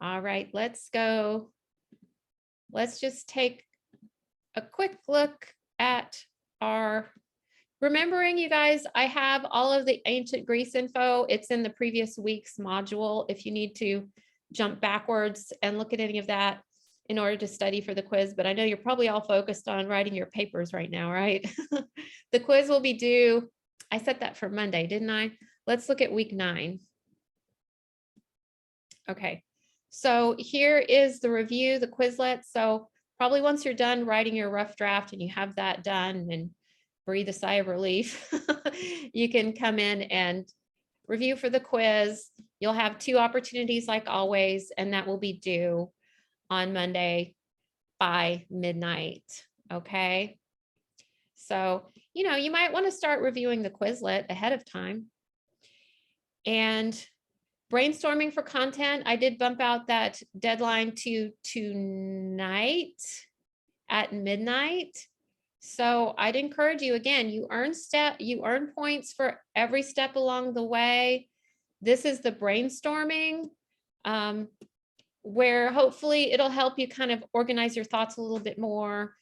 All right, let's go. Let's just take a quick look at our, remembering you guys, I have all of the ancient Greece info. It's in the previous week's module. If you need to jump backwards and look at any of that in order to study for the quiz, but I know you're probably all focused on writing your papers right now, right? The quiz will be due. I set that for Monday, didn't I? Let's look at week 9. Okay, so here is the review, the Quizlet. So probably once you're done writing your rough draft and you have that done and breathe a sigh of relief, you can come in and review for the quiz. You'll have 2 opportunities like always, and that will be due on Monday by midnight. Okay. So, you might want to start reviewing the Quizlet ahead of time. And brainstorming for content, I did bump out that deadline to tonight at midnight. So I'd encourage you, again, you earn points for every step along the way. This is the brainstorming, where hopefully it'll help you kind of organize your thoughts a little bit more,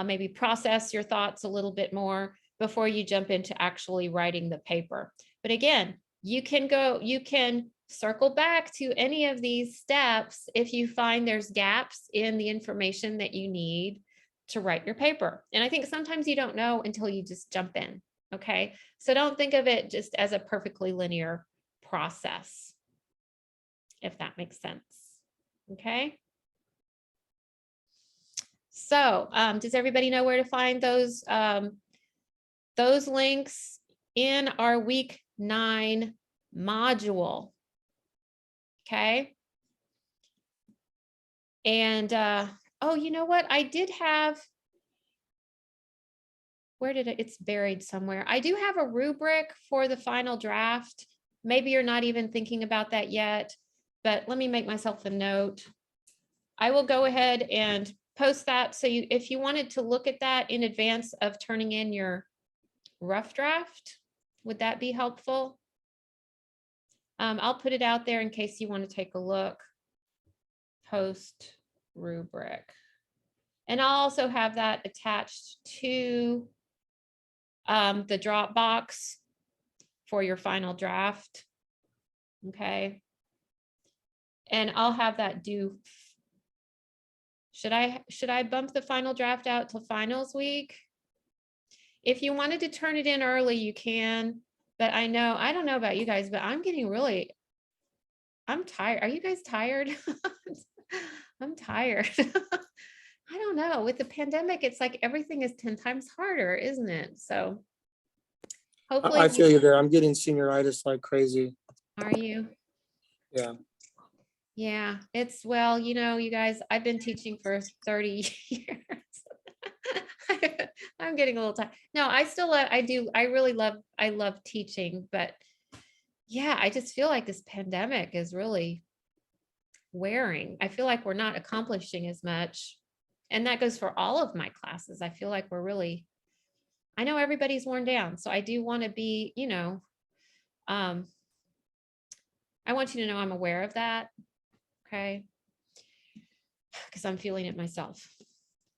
maybe process your thoughts a little bit more before you jump into actually writing the paper. But again, you can circle back to any of these steps if you find there's gaps in the information that you need to write your paper. And I think sometimes you don't know until you just jump in. Okay. So don't think of it just as a perfectly linear process, if that makes sense. Okay. So does everybody know where to find those links in our week 9 module? Okay. And oh, you know what? I did have, where did it's buried somewhere. I do have a rubric for the final draft. Maybe you're not even thinking about that yet, but let me make myself a note. I will go ahead and post that. So if you wanted to look at that in advance of turning in your rough draft, would that be helpful? I'll put it out there in case you want to take a look. Post rubric. And I'll also have that attached to the Dropbox for your final draft. Okay. And I'll have that due. Should I bump the final draft out till finals week? If you wanted to turn it in early, you can, but I don't know about you guys, but I'm tired. Are you guys tired? I'm tired. I don't know. With the pandemic, it's like everything is 10 times harder, isn't it? So hopefully I feel you there. I'm getting senioritis like crazy. Are you? Yeah. Yeah, it's, well, you guys, I've been teaching for 30 years. I'm getting a little tired. No, I love teaching, but yeah, I just feel like this pandemic is really wearing. I feel like we're not accomplishing as much. And that goes for all of my classes. I feel like I know everybody's worn down. So I do want to be, I want you to know I'm aware of that. Okay. Because I'm feeling it myself.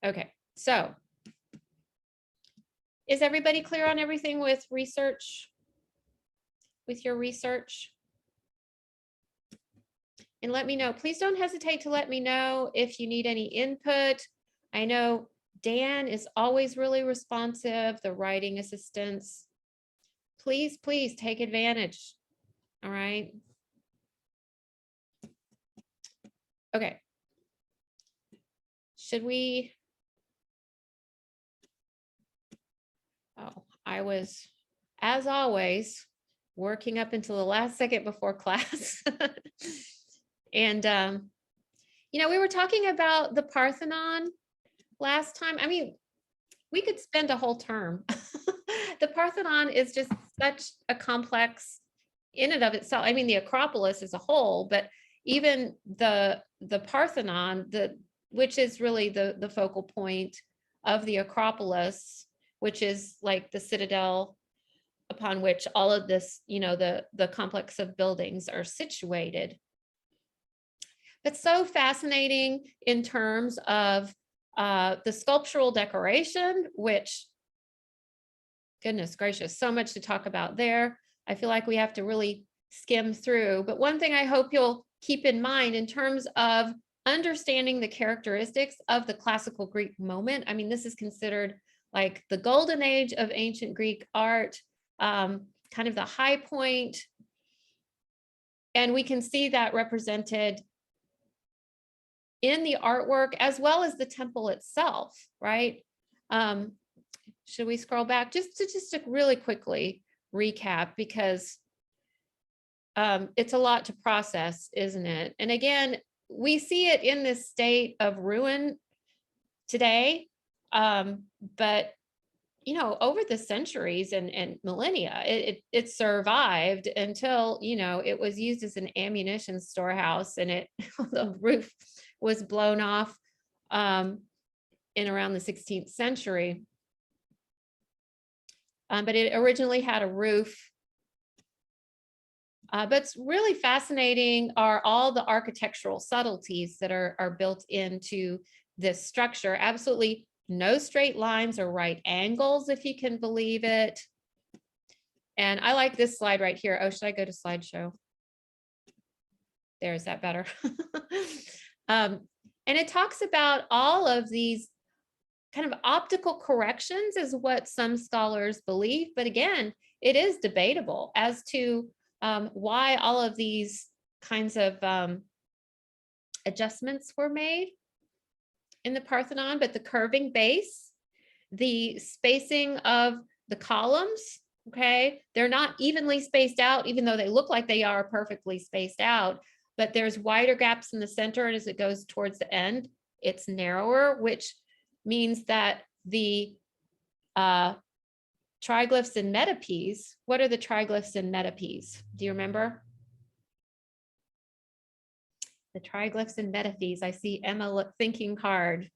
Okay. So is everybody clear on everything with research? With your research? And let me know. Please don't hesitate to let me know if you need any input. I know Dan is always really responsive, the writing assistants. Please take advantage. All right. Okay. Should we? Oh, I was, as always, working up until the last second before class. And, we were talking about the Parthenon last time. I mean, we could spend a whole term. The Parthenon is just such a complex in and of itself. I mean, the Acropolis as a whole, but even the Parthenon, which is really the focal point of the Acropolis, which is like the citadel upon which all of this, the complex of buildings are situated. but so fascinating in terms of the sculptural decoration, which, goodness gracious, so much to talk about there. I feel like we have to really skim through. But one thing I hope you'll keep in mind in terms of understanding the characteristics of the classical Greek moment. I mean, this is considered like the golden age of ancient Greek art, kind of the high point. And we can see that represented in the artwork as well as the temple itself, right? Should we scroll back just to really quickly recap, because it's a lot to process, isn't it? And again, we see it in this state of ruin today, but you know, over the centuries and millennia, it survived until, you know, it was used as an ammunition storehouse, and it the roof was blown off in around the 16th century. But it originally had a roof. But it's really fascinating are all the architectural subtleties that are built into this structure. Absolutely no straight lines or right angles, if you can believe it. And I like this slide right here. Oh, should I go to slideshow? There's that better. And it talks about all of these kind of optical corrections is what some scholars believe. But again, it is debatable as to why all of these kinds of adjustments were made in the Parthenon. But the curving base, the spacing of the columns, okay, they're not evenly spaced out, even though they look like they are perfectly spaced out, but there's wider gaps in the center, and as it goes towards the end, it's narrower, which means that the triglyphs and metopes, what are the triglyphs and metopes? Do you remember? The triglyphs and metopes. I see Emma thinking hard.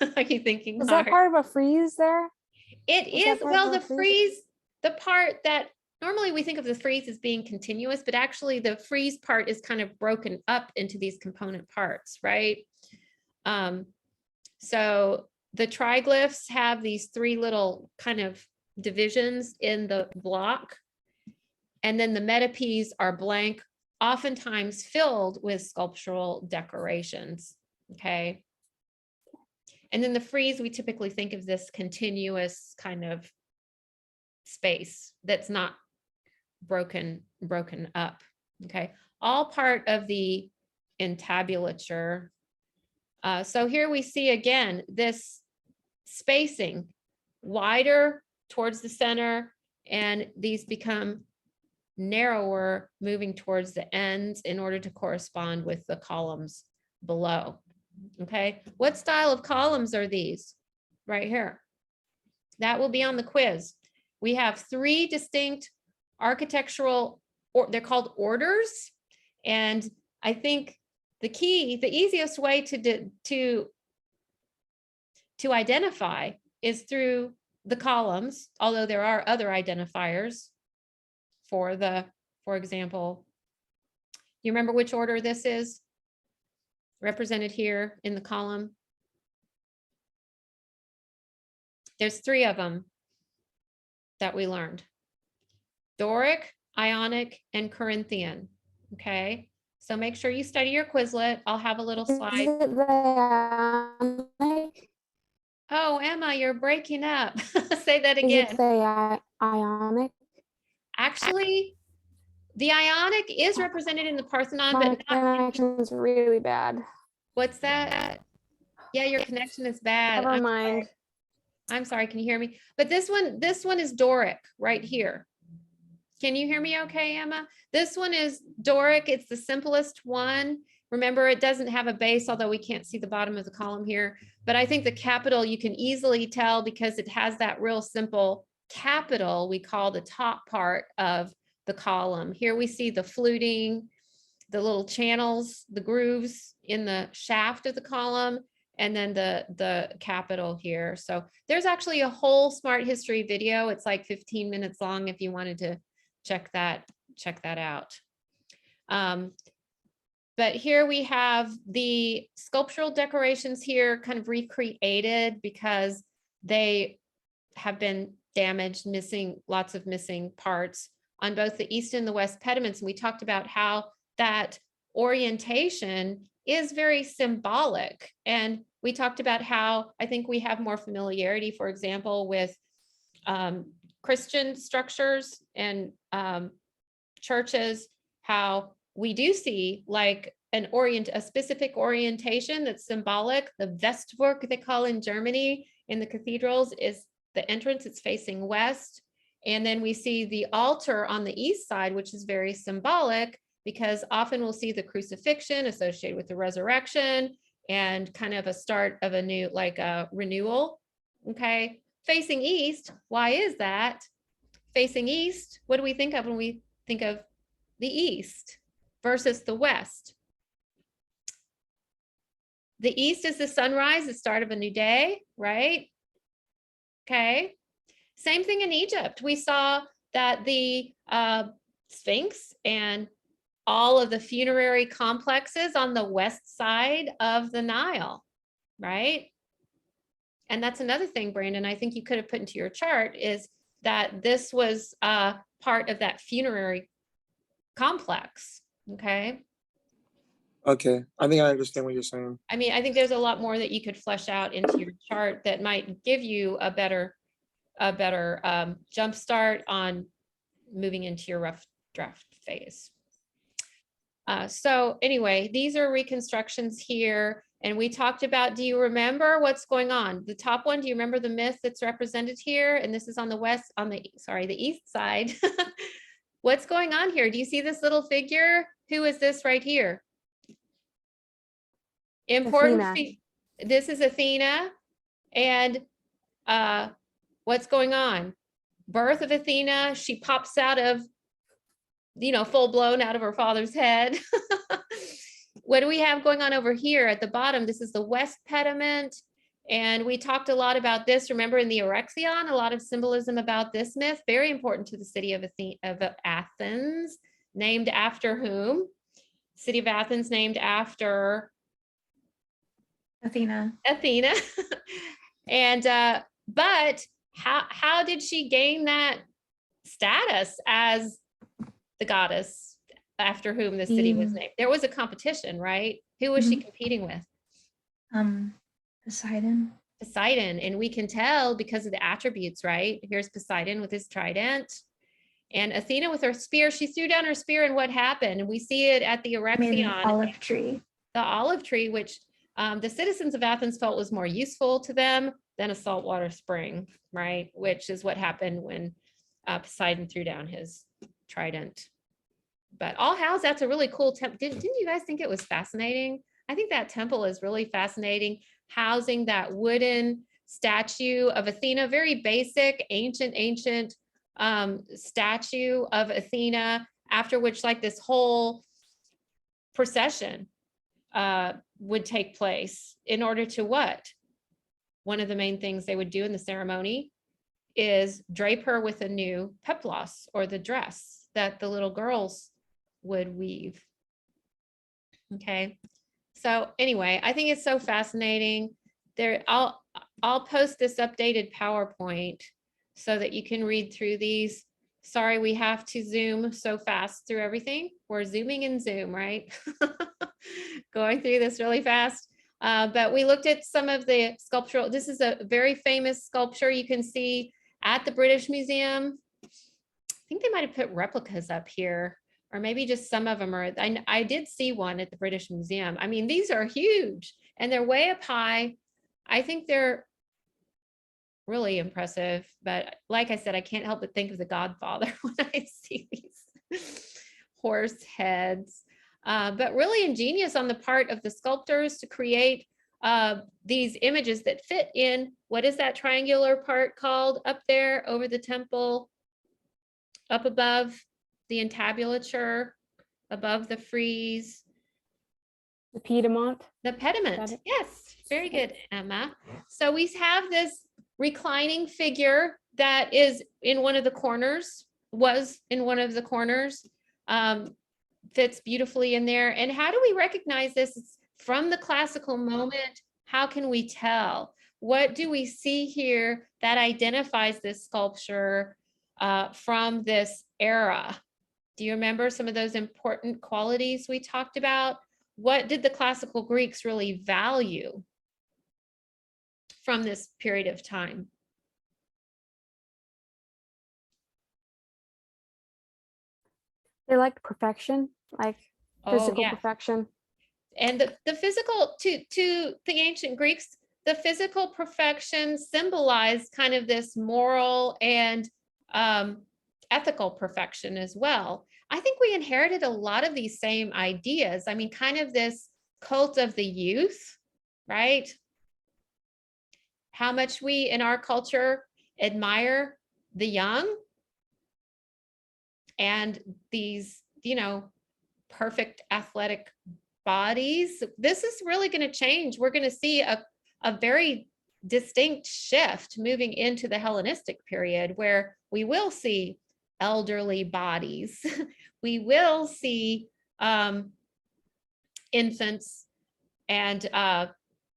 Are you thinking Is hard? that part of a frieze there? It Is that is, part well, of the a frieze? frieze, the part that normally we think of the frieze as being continuous, but actually the frieze part is kind of broken up into these component parts, right? So the triglyphs have these three little kind of divisions in the block. And then the metopes are blank, oftentimes filled with sculptural decorations, okay? And then the frieze, we typically think of this continuous kind of space that's not broken up, okay? All part of the entablature. So here we see again, this spacing wider towards the center, and these become narrower moving towards the ends in order to correspond with the columns below. Okay, what style of columns are these? Right here. That will be on the quiz. We have three distinct architectural, or they're called orders. And I think the key, the easiest way to identify is through the columns, although there are other identifiers for example, you remember which order this is represented here in the column? There's three of them that we learned: Doric, Ionic, and Corinthian. Okay, so make sure you study your Quizlet. I'll have a little Is slide. it the Ionic? Oh, Emma, you're breaking up. Say that Is again. it the Ionic? Actually, the Ionic is represented in the Parthenon, My but not. connection is really bad. What's that? Yeah, your connection is bad. Never mind. I'm sorry, can you hear me? But this one is Doric right here. Can you hear me okay, Emma? This one is Doric. It's the simplest one. Remember, it doesn't have a base, although we can't see the bottom of the column here. But I think the capital you can easily tell because it has that real simple capital we call the top part of the column. Here we see the fluting, the little channels, the grooves in the shaft of the column, and then the capital here. So there's actually a whole Smart History video. It's like 15 minutes long if you wanted to check that out. But here we have the sculptural decorations here kind of recreated because they have been damaged, missing, lots of missing parts on both the east and the west pediments. And we talked about how that orientation is very symbolic. And we talked about how I think we have more familiarity, for example, with Christian structures and churches, how we do see like a specific orientation that's symbolic. The Westwerk they call in Germany in the cathedrals is the entrance, it's facing west. And then we see the altar on the east side, which is very symbolic because often we'll see the crucifixion associated with the resurrection and kind of a start of a new, like a renewal. Okay, facing east, why is that? Facing east, what do we think of when we think of the east versus the west? The east is the sunrise, the start of a new day, right? Okay. Same thing in Egypt. We saw that the Sphinx and all of the funerary complexes on the west side of the Nile, right? And that's another thing, Brandon, I think you could have put into your chart is that this was part of that funerary complex, okay? Okay, I think I understand what you're saying. I mean, I think there's a lot more that you could flesh out into your chart that might give you a better jump start on moving into your rough draft phase. So anyway, these are reconstructions here. And we talked about, do you remember what's going on? The top one, do you remember the myth that's represented here? And this is on the west, the east side. What's going on here? Do you see this little figure? Who is this right here? Important. Athena. This is Athena. And what's going on? Birth of Athena. She pops out of, full blown out of her father's head. What do we have going on over here at the bottom? This is the west pediment. And we talked a lot about this. Remember in the Erexion, a lot of symbolism about this myth, very important to the city of Athens, named after whom? City of Athens named after Athena. And but how did she gain that status as the goddess after whom the city was named? There was a competition, right? Who was she competing with? Poseidon. Poseidon, and we can tell because of the attributes, right? Here's Poseidon with his trident, and Athena with her spear. She threw down her spear, and what happened? And we see it at the Erexion. Olive tree. The olive tree, which the citizens of Athens felt was more useful to them than a saltwater spring, right? Which is what happened when Poseidon threw down his trident. But all house, that's a really cool temple. Didn't you guys think it was fascinating? I think that temple is really fascinating, housing that wooden statue of Athena, very basic, ancient statue of Athena, after which like this whole procession would take place in order to what? One of the main things they would do in the ceremony is drape her with a new peplos, or the dress that the little girls would weave. Okay, so anyway, I think it's so fascinating. I'll post this updated PowerPoint so that you can read through these. Sorry, we have to zoom so fast through everything. We're zooming in Zoom, right? Going through this really fast. But we looked at some of the sculptural. This is a very famous sculpture you can see at the British Museum. I think they might have put replicas up here, or maybe just some of them are. I did see one at the British Museum. I mean, these are huge and they're way up high. I think they're really impressive, but like I said, I can't help but think of The Godfather when I see these horse heads. But really ingenious on the part of the sculptors to create these images that fit in. What is that triangular part called up there over the temple, up above the entablature, above the frieze? The pediment. The pediment. Yes, very good, Emma. So we have this reclining figure that is in one of the corners, was in one of the corners. fits beautifully in there. And how do we recognize this? It's from the classical moment? How can we tell? What do we see here that identifies this sculpture from this era? Do you remember some of those important qualities we talked about? What did the classical Greeks really value from this period of time? They liked perfection, like Oh, physical yeah. perfection. And the physical, to the ancient Greeks, the physical perfection symbolized kind of this moral and ethical perfection as well. I think we inherited a lot of these same ideas. I mean, kind of this cult of the youth, right? How much we in our culture admire the young and these, perfect athletic bodies. This is really going to change. We're going to see a very distinct shift moving into the Hellenistic period where we will see elderly bodies. We will see infants and,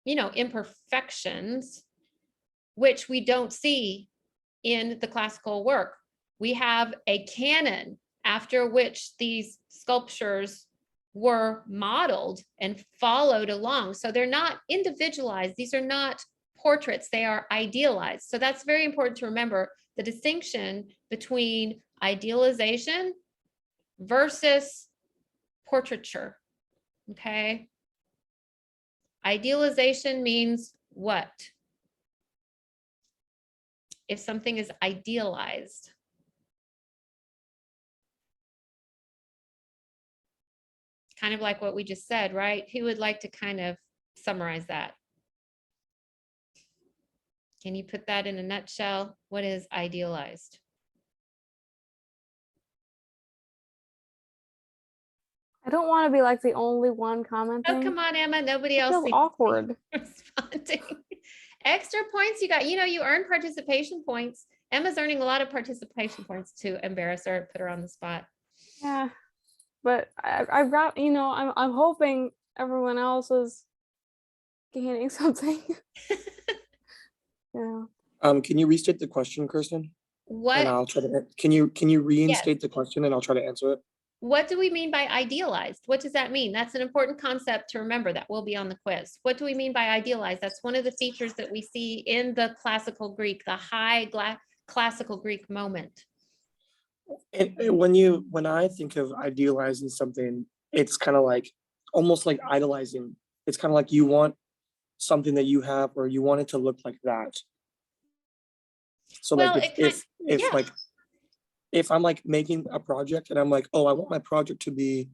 imperfections, which we don't see in the classical work. We have a canon after which these sculptures were modeled and followed along. So they're not individualized. These are not portraits. They are idealized. So that's very important to remember the distinction between idealization versus portraiture. Okay. Idealization means what? If something is idealized. Kind of like what we just said, right? Who would like to kind of summarize that? Can you put that in a nutshell? What is idealized? I don't want to be like the only one commenting. Oh, come on, Emma. Nobody It else feels seems to be awkward. responding. Extra points you got. You earn participation points. Emma's earning a lot of participation points to embarrass her and put her on the spot. Yeah, but I've got, I'm hoping everyone else is gaining something. Yeah. Can you restate the question, Kirsten? And What I'll try to, can you reinstate the question and I'll try to answer it? What do we mean by idealized? What does that mean? That's an important concept to remember that will be on the quiz. What do we mean by idealized? That's one of the features that we see in the classical Greek, the high classical Greek moment. And when I think of idealizing something, it's kind of like almost like idolizing. It's kind of like you want something that you have or you want it to look like that. So Well, like if yeah. like if I'm like making a project and I'm like, oh, I want my project to be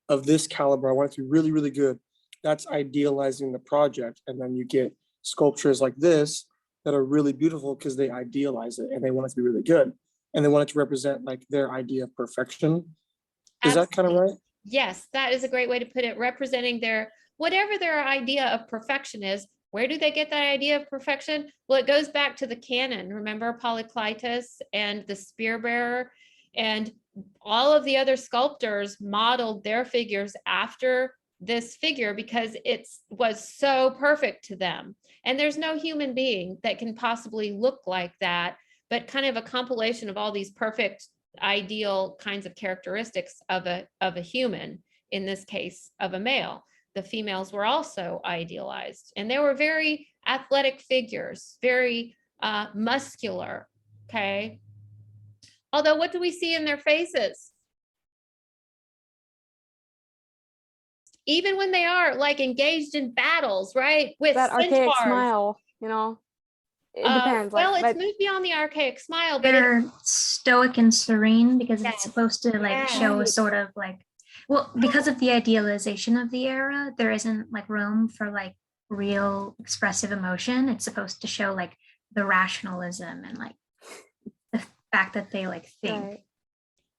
of this caliber, I want it to be really, really good. That's idealizing the project. And then you get sculptures like this that are really beautiful because they idealize it and they want it to be really good. And they want it to represent like their idea of perfection. Is that kind of Absolutely. right? Yes, that is a great way to put it, representing whatever their idea of perfection is. Where do they get that idea of perfection? Well, it goes back to the canon. Remember Polykleitos and the spear bearer, and all of the other sculptors modeled their figures after this figure because it was so perfect to them. And there's no human being that can possibly look like that, but kind of a compilation of all these perfect ideal kinds of characteristics of a human, in this case of a male. The females were also idealized, and they were very athletic figures, very muscular. Okay. Although, what do we see in their faces? Even when they are like engaged in battles, right? With That archaic centaurs. smile, it depends. Well, it's moved beyond the archaic smile, but They're stoic and serene because Yes. it's supposed to like show a Right. sort of like, well, because of the idealization of the era, there isn't like room for like real expressive emotion. It's supposed to show like the rationalism and like the fact that they like think. Right.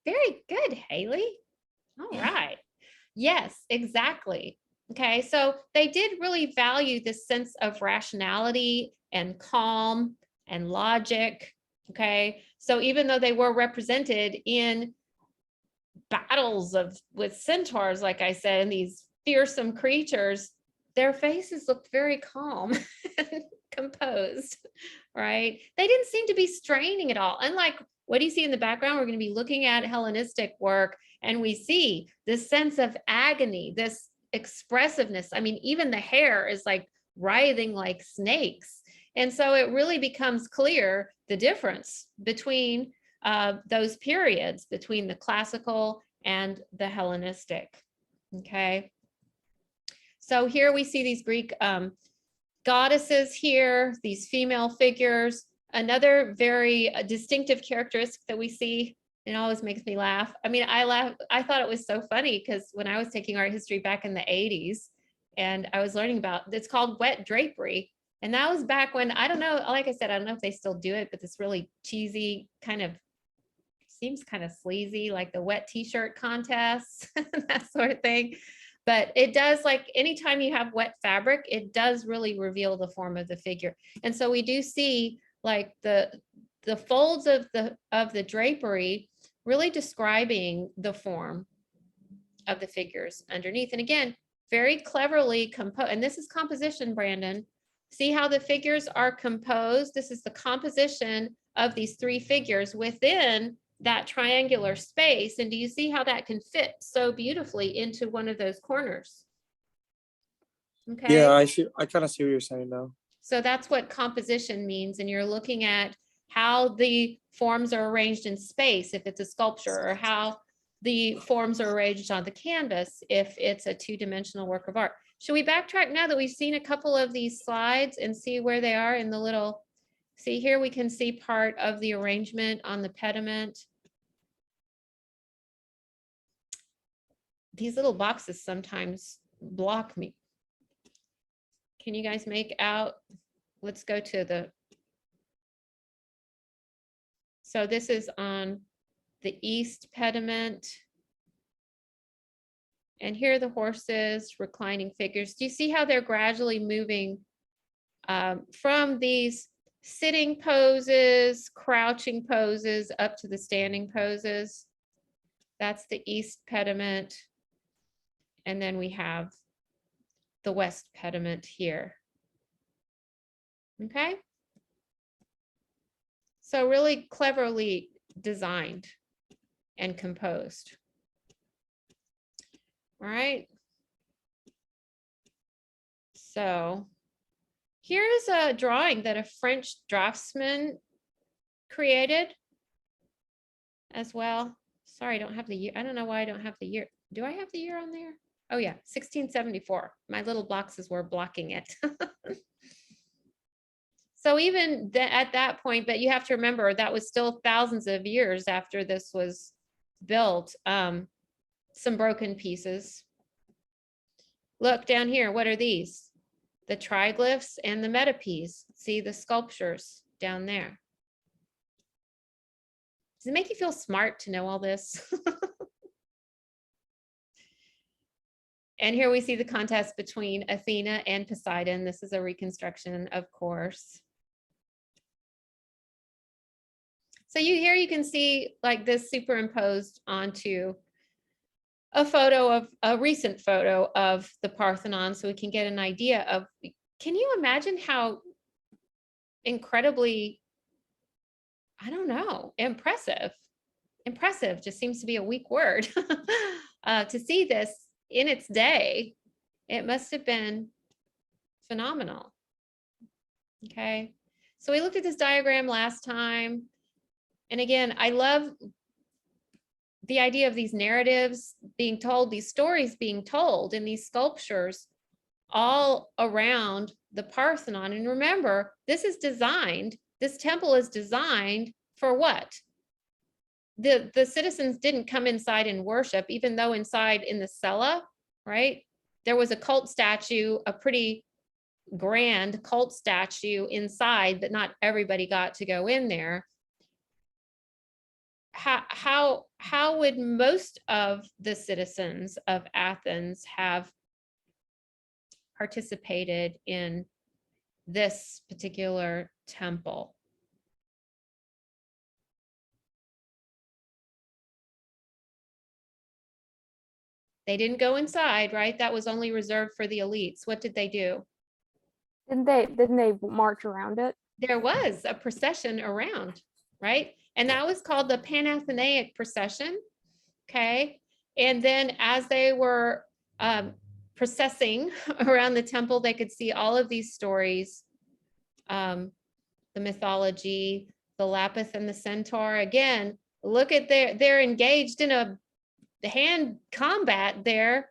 very good, Haley. All right. Yes, exactly. Okay, so they did really value this sense of rationality and calm and logic. Okay, so even though they were represented in battles with centaurs, like I said, and these fearsome creatures, their faces looked very calm and composed, right? They didn't seem to be straining at all. Unlike what do you see in the background? We're going to be looking at Hellenistic work, and we see this sense of agony, this expressiveness. I mean, even the hair is like writhing like snakes. And so it really becomes clear the difference between those periods, between the classical and the Hellenistic. Okay. So here we see these Greek goddesses here, these female figures. Another very distinctive characteristic that we see, it always makes me laugh. I mean, I thought it was so funny because when I was taking art history back in the 80s, and I was learning about, it's called wet drapery. And that was back when, I don't know, like I said, I don't know if they still do it, but this really cheesy kind of, seems kind of sleazy, like the wet t-shirt contests, that sort of thing. But it does, like anytime you have wet fabric, it does really reveal the form of the figure. And so we do see like the folds of the drapery really describing the form of the figures underneath. And again, very cleverly composed. And this is composition, Brandon. See how the figures are composed? This is the composition of these three figures within that triangular space. And do you see how that can fit so beautifully into one of those corners? Okay. Yeah, I kind of see what you're saying now. So that's what composition means. And you're looking at how the forms are arranged in space, if it's a sculpture, or how the forms are arranged on the canvas, if it's a two-dimensional work of art. Should we backtrack now that we've seen a couple of these slides and see where they are in the little, see here we can see part of the arrangement on the pediment. These little boxes sometimes block me. Can you guys make out? Let's go to the, so this is on the east pediment. And here are the horses, reclining figures. Do you see how they're gradually moving from these sitting poses, crouching poses, up to the standing poses? That's the east pediment. And then we have the west pediment here. Okay. So really cleverly designed and composed. All right. So here's a drawing that a French draftsman created as well. Sorry, I don't have the year. I don't know why I don't have the year. Do I have the year on there? Oh yeah, 1674. My little boxes were blocking it. So even at that point, but you have to remember that was still thousands of years after this was built. Some broken pieces. Look down here, what are these? The triglyphs and the metopes. See the sculptures down there. Does it make you feel smart to know all this? And here we see the contest between Athena and Poseidon. This is a reconstruction, of course. So here you can see like this superimposed onto a photo of a recent photo of the Parthenon, so we can get an idea of, can you imagine how incredibly, I don't know, impressive just seems to be a weak word to see this in its day. It must have been phenomenal. Okay, so we looked at this diagram last time. And again, I love the idea of these narratives being told, these stories being told in these sculptures all around the Parthenon. And remember, this is designed, this temple is designed for what? The citizens didn't come inside and worship, even though inside in the cella, right? There was a cult statue, a pretty grand cult statue inside, but not everybody got to go in there. How would most of the citizens of Athens have participated in this particular temple? They didn't go inside, right? That was only reserved for the elites. What did they do? Didn't they march around it? There was a procession around, right? And that was called the Panathenaic procession. Okay. And then as they were processing around the temple, they could see all of these stories, the mythology, the Lapith and the Centaur. Again, look at they're engaged in a hand combat there.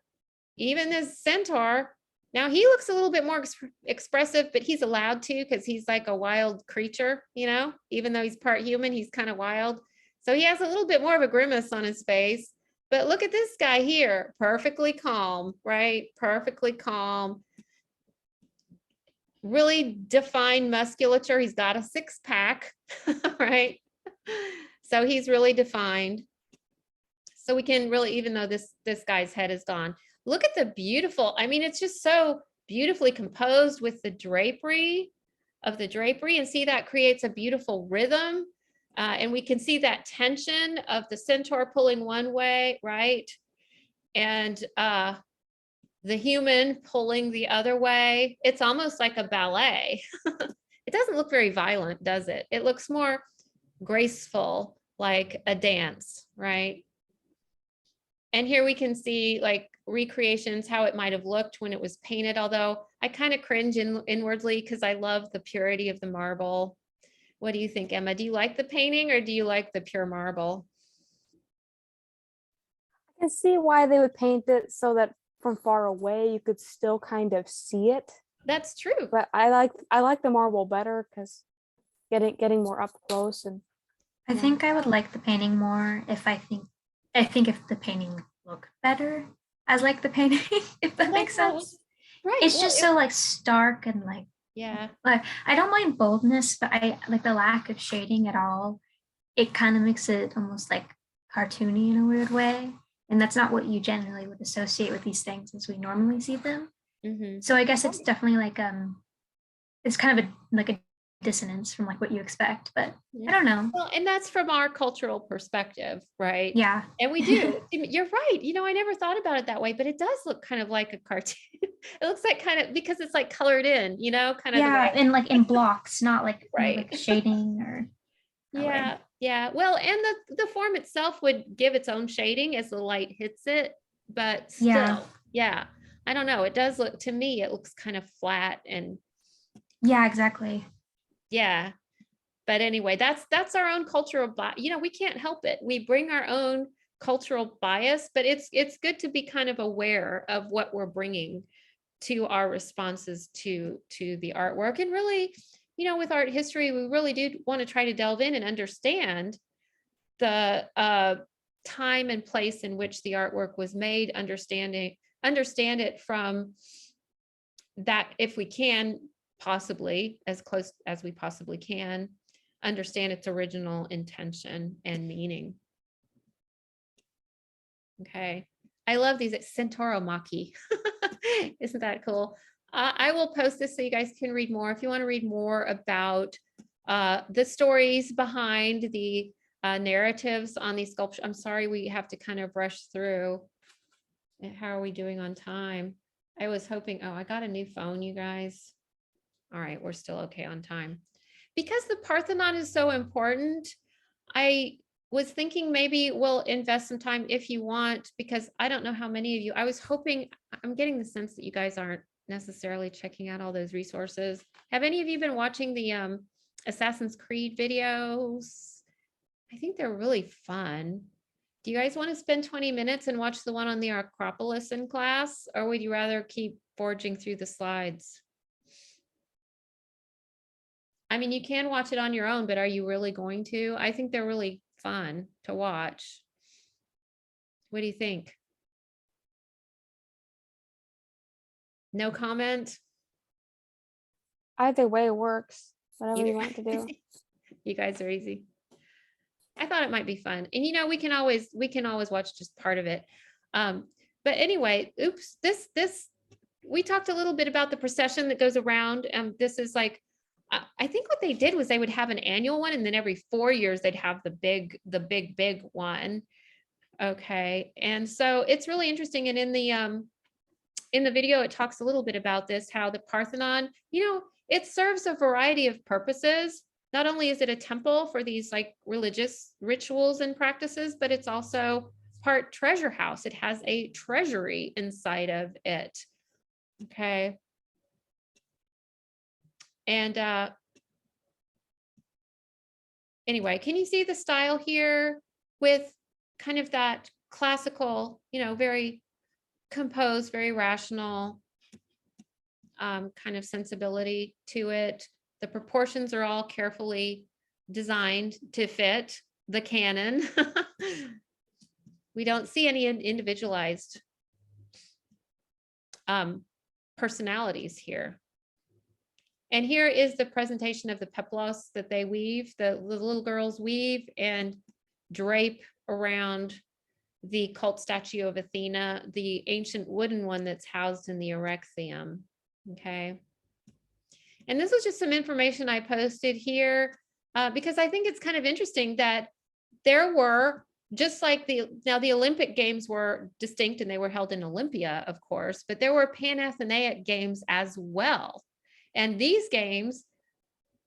Even this Centaur, now he looks a little bit more expressive, but he's allowed to because he's like a wild creature, you know, even though he's part human, he's kind of wild. So he has a little bit more of a grimace on his face. But look at this guy here, perfectly calm, right? Perfectly calm. Really defined musculature. He's got a six-pack, right? So he's really defined. So we can really, even though this guy's head is gone, look at the beautiful, I mean, it's just so beautifully composed with the drapery of the drapery, and see that creates a beautiful rhythm. And we can see that tension of the centaur pulling one way, right? And the human pulling the other way. It's almost like a ballet. It doesn't look very violent, does it? It looks more graceful, like a dance, right? And here we can see like recreations, how it might have looked when it was painted, although I kind of cringe inwardly because I love the purity of the marble. What do you think, Emma? Do you like the painting or do you like the pure marble? I can see why they would paint it so that from far away you could still kind of see it. That's true. But I like the marble better because getting more up close. And I Yeah. think I would like the painting more if I think if the painting looked better as like the painting, if that makes sense. Right. It's well, just so like stark and like yeah. I don't mind boldness, but I like the lack of shading at all. It kind of makes it almost like cartoony in a weird way. And that's not what you generally would associate with these things as we normally see them. Mhm. So I guess it's definitely like it's kind of a dissonance from like what you expect, but Yeah. I don't know. Well, and that's from our cultural perspective, right? Yeah. And we do. You're right. You know, I never thought about it that way, but it does look kind of like a cartoon. It looks like kind of because it's like colored in, you know, kind of the Yeah, way. and like in blocks, not like Right. like shading or that way. Yeah, yeah. Well, and the form itself would give its own shading as the light hits it, but still, Yeah. yeah. I don't know. It does look to me, it looks kind of flat and Yeah, exactly. yeah. But anyway, that's our own cultural bias. You know, we can't help it. We bring our own cultural bias, but it's good to be kind of aware of what we're bringing to our responses to the artwork. And really, you know, with art history, we really do want to try to delve in and understand the time and place in which the artwork was made, understand it from that, if we can possibly, as close as we possibly can, understand its original intention and meaning. Okay. I love these Centauromachy. Isn't that cool? I will post this so you guys can read more. If you want to read more about the stories behind the narratives on these sculptures. I'm sorry, we have to kind of rush through. How are we doing on time? I was hoping, oh, I got a new phone, you guys. All right, we're still okay on time. Because the Parthenon is so important, I was thinking maybe we'll invest some time if you want, because I don't know how many of you, I was hoping, I'm getting the sense that you guys aren't necessarily checking out all those resources. Have any of you been watching the Assassin's Creed videos? I think they're really fun. Do you guys want to spend 20 minutes and watch the one on the Acropolis in class, or would you rather keep forging through the slides? I mean, you can watch it on your own, but are you really going to? I think they're really fun to watch. What do you think? No comment? either way works. Whatever Either- you want to do. You guys are easy. I thought it might be fun. And you know, we can always watch just part of it. But anyway, oops, this we talked a little bit about the procession that goes around. This is like, I think what they did was they would have an annual one, and then every 4 years they'd have the big one. Okay, and so it's really interesting. And in the video, it talks a little bit about this, how the Parthenon, it serves a variety of purposes. Not only is it a temple for these like religious rituals and practices, but it's also part treasure house. It has a treasury inside of it. Okay. And anyway, can you see the style here with kind of that classical, very composed, very rational kind of sensibility to it. The proportions are all carefully designed to fit the canon. We don't see any individualized personalities here. And here is the presentation of the peplos that they weave, the little girls weave and drape around the cult statue of Athena, the ancient wooden one that's housed in the Erechtheum. Okay. And this was just some information I posted here because I think it's kind of interesting that there were, just like the Olympic Games were distinct and they were held in Olympia, of course, but there were Panathenaic Games as well. And these games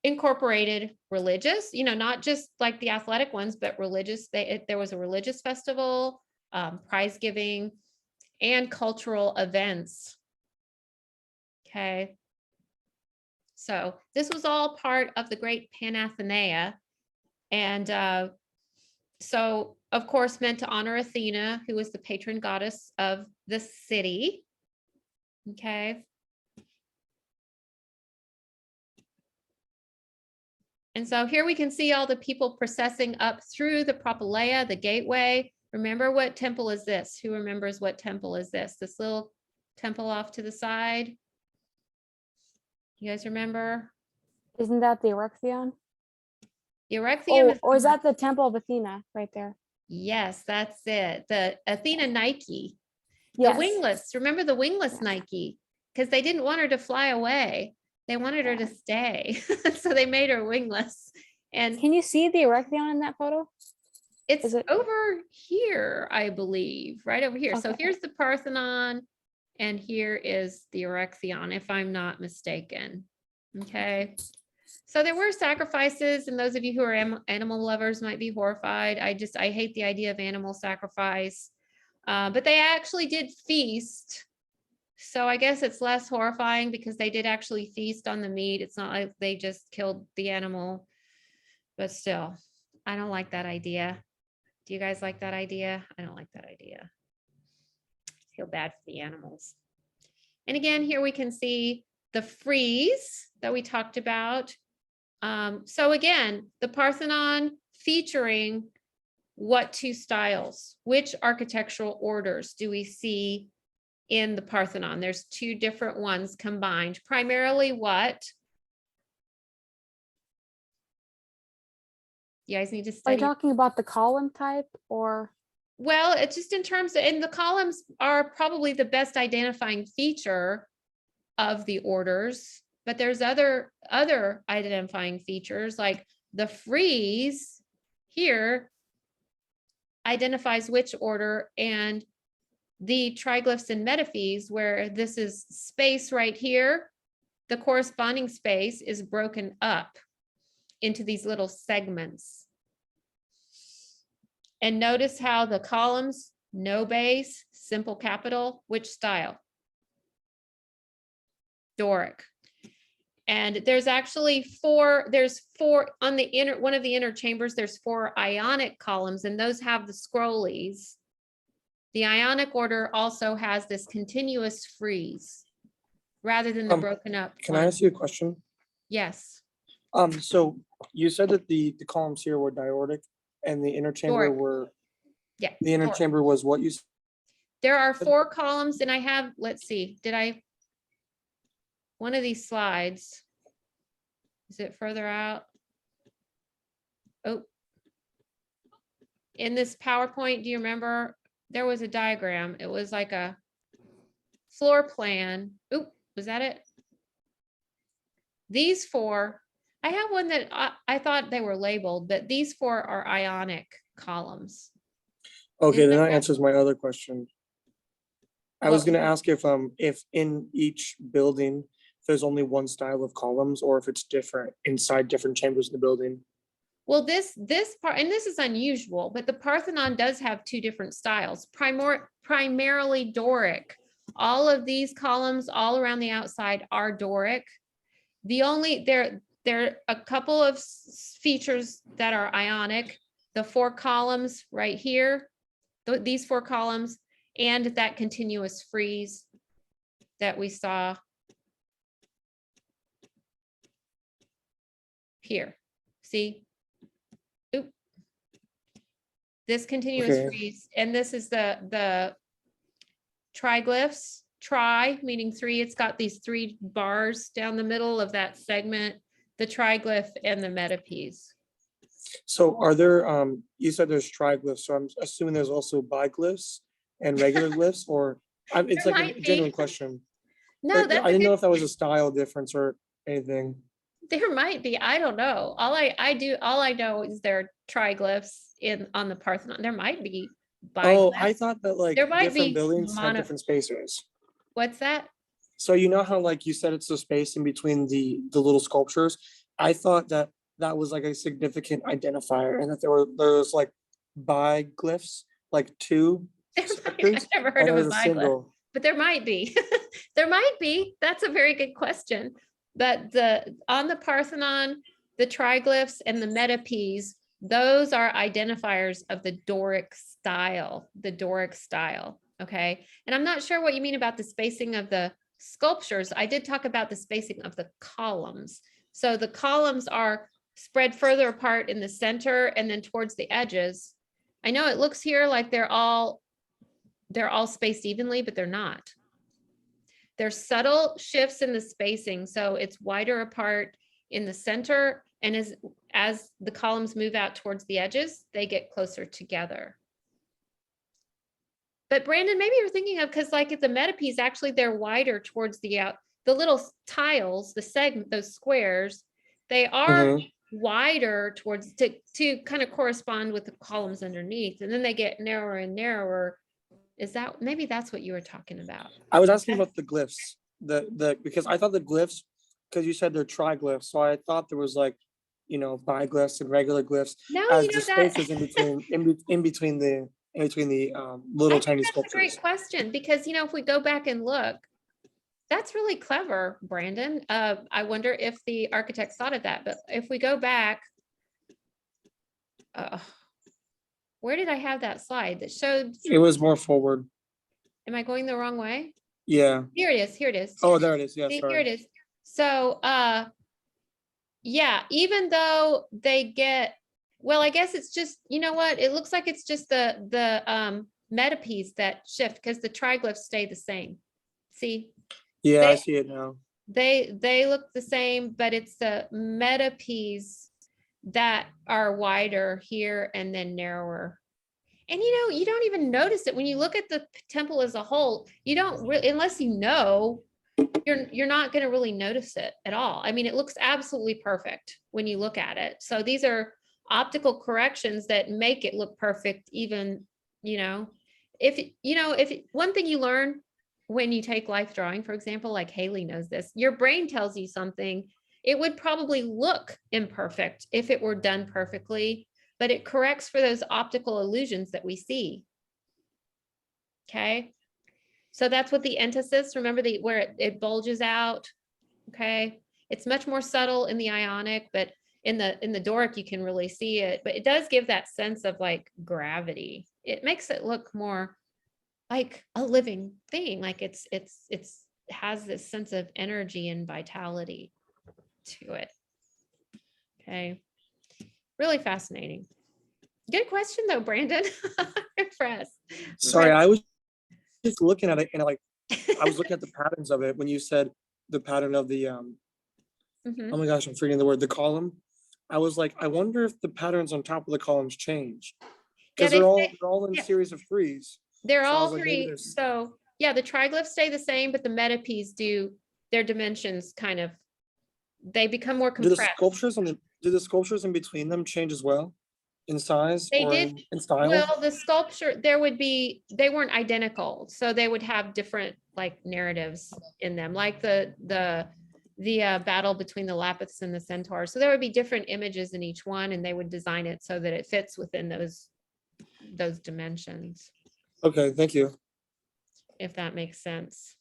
incorporated religious, not just like the athletic ones, but religious. There was a religious festival, prize giving, and cultural events. Okay. So this was all part of the great Panathenaea. And so, of course, meant to honor Athena, who was the patron goddess of the city. Okay. And so here we can see all the people processing up through the Propylaea, the gateway. Remember, what temple is this? Who remembers what temple is this? This little temple off to the side. You guys remember? Isn't that the Erechtheion? The Erechtheum is Or is that the Temple of Athena right there? Yes, that's it. The Athena Nike. Yes. The wingless. Remember the wingless Nike? Because they didn't want her to fly away. They wanted her to stay. So they made her wingless. And Can you see the Erechtheion in that photo? it's is it- over here, I believe, right over here. So Okay. here's the Parthenon, and here is the Erechtheion, if I'm not mistaken. Okay. So there were sacrifices, and those of you who are animal lovers might be horrified. I hate the idea of animal sacrifice, but they actually did feast. So I guess it's less horrifying because they did actually feast on the meat. It's not like they just killed the animal, but still, I don't like that idea. Do you guys like that idea? I don't like that idea. I feel bad for the animals. And again, here we can see the frieze that we talked about. So again, the Parthenon featuring what two styles? Which architectural orders do we see in the Parthenon? There's two different ones combined. Primarily what? You guys need to Are you study. talking about the column type or? Well, it's just in terms of, and the columns are probably the best identifying feature of the orders, but there's other identifying features like the frieze here identifies which order, and the triglyphs and metaphyses, where this is space right here, the corresponding space is broken up into these little segments. And notice how the columns, no base, simple capital, which style? Doric. And there's actually there's four on the inner, one of the inner chambers, there's 4 Ionic columns, and those have the scrollies. The Ionic order also has this continuous frieze rather than the broken up. Can I one. ask you a question? Yes. So you said that the columns here were diortic and the inner chamber Doric. were, Yeah. the inner Doric. chamber was what you, There are 4 columns, and I have, let's see, one of these slides, is it further out? Oh. In this PowerPoint, do you remember? There was a diagram. It was like a floor plan. Oop, was that it? These 4, I have one that I thought they were labeled, but these 4 are Ionic columns. Okay, Is then there that not? answers my other question. I was Well, gonna ask if in each building, there's only one style of columns or if it's different inside different chambers of the building. Well, this part, and this is unusual, but the Parthenon does have two different styles, primarily Doric. All of these columns all around the outside are Doric. The only, there are a couple of features that are Ionic. The 4 columns right here, these 4 columns, and that continuous frieze that we saw here. See? Oop. This continuous Okay. frieze, and this is the triglyphs. Tri meaning 3. It's got these 3 bars down the middle of that segment, the triglyph and the metapiece. So are there, you said there's triglyphs, so I'm assuming there's also biglyphs and regular glyphs, or it's There like might a be. genuine question. No, Like, that's I a didn't know good, if that was a style difference or anything. there might be. I don't know. All I know is there are triglyphs on the Parthenon. There might be Oh, I biglyphs. thought that like There might different be buildings had mono, different spacers. what's that? So you know how like you said it's the space in between the little sculptures? I thought that that was like a significant identifier and that there was like biglyphs, like 2 There might- sections, I've never heard and of there a was a biglyph, single. but there might be. There might be. That's a very good question. But on the Parthenon, the triglyphs and the metapies, those are identifiers of the Doric style, okay? And I'm not sure what you mean about the spacing of the sculptures. I did talk about the spacing of the columns. So the columns are spread further apart in the center and then towards the edges. I know it looks here like they're all spaced evenly, but they're not. There's subtle shifts in the spacing, so it's wider apart in the center, and as the columns move out towards the edges, they get closer together. But Brandon, maybe you're thinking of, because like at the metapiece, actually they're wider towards the little tiles, the segment, those squares, they are Mhm. wider towards to kind of correspond with the columns underneath, and then they get narrower and narrower. Is that, maybe that's what you were talking about? I was asking about the glyphs, because I thought the glyphs, because you said they're triglyphs, so I thought there was like, biglyphs and regular glyphs No, as you the know that. spaces in between the I little think tiny that's a great sculptures. question, because if we go back and look, that's really clever, Brandon. I wonder if the architects thought of that, but if we go back, where did I have that slide that showed, It was more forward. am I going the wrong way? Yeah. Here it is, here it is. Oh, there it is. Yeah, See, here it sorry. is. So, yeah, even though they get, well, I guess it's just, you know what? It looks like it's just the metapiece that shift, because the triglyphs stay the same. See, Yeah, I They- see it now. they look the same, but it's the metapiece that are wider here and then narrower. And you don't even notice it when you look at the temple as a whole. You don't really, unless you know, you're not going to really notice it at all. I mean, it looks absolutely perfect when you look at it. So these are optical corrections that make it look perfect, even, if one thing you learn when you take life drawing, for example, like Haley knows this, your brain tells you something, it would probably look imperfect if it were done perfectly, but it corrects for those optical illusions that we see. Okay. So that's what the entasis, remember where it bulges out. Okay. It's much more subtle in the Ionic, but in the Doric, you can really see it, but it does give that sense of like gravity. It makes it look more like a living thing. Like it has this sense of energy and vitality to it. Okay. Really fascinating. Good question though, Brandon. Impressed. Sorry, I was just looking at it and I was looking at the patterns of it when you said the pattern of the Mhm. oh my gosh, I'm forgetting the word, the column. I was like, I wonder if the patterns on top of the columns change. Yeah, Because they they're all in yeah. series of threes. They're So I all was like, maybe three. there's- So yeah, the triglyphs stay the same, but the metapiece do, their dimensions kind of, they become more Do the compressed. sculptures do the sculptures in between them change as well? in size They or did- in style? Well, the sculpture, they weren't identical, so they would have different like narratives in them, like the battle between the Lapiths and the Centaurs. So there would be different images in each one, and they would design it so that it fits within those dimensions, Okay, thank you. if that makes sense.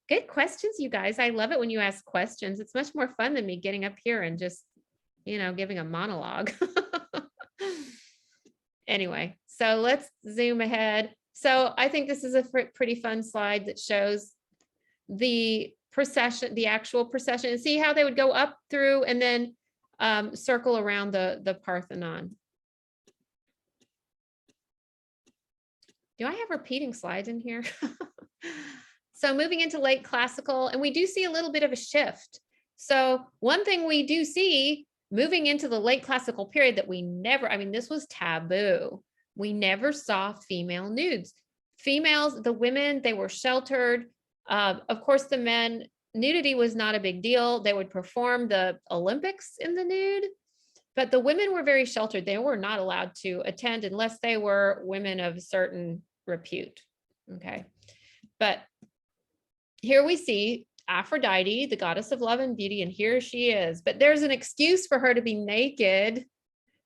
Good questions, you guys. I love it when you ask questions. It's much more fun than me getting up here and just, giving a monologue. Anyway, so let's zoom ahead. So I think this is a pretty fun slide that shows the procession, the actual procession, and see how they would go up through and then circle around the Parthenon. Do I have repeating slides in here? So moving into late classical, and we do see a little bit of a shift. So one thing we do see moving into the late classical period that we never, I mean, this was taboo. We never saw female nudes. Females, the women, they were sheltered. Of course, the men, nudity was not a big deal. They would perform the Olympics in the nude, but the women were very sheltered. They were not allowed to attend unless they were women of certain repute. Okay. But here we see Aphrodite, the goddess of love and beauty, and here she is. But there's an excuse for her to be naked.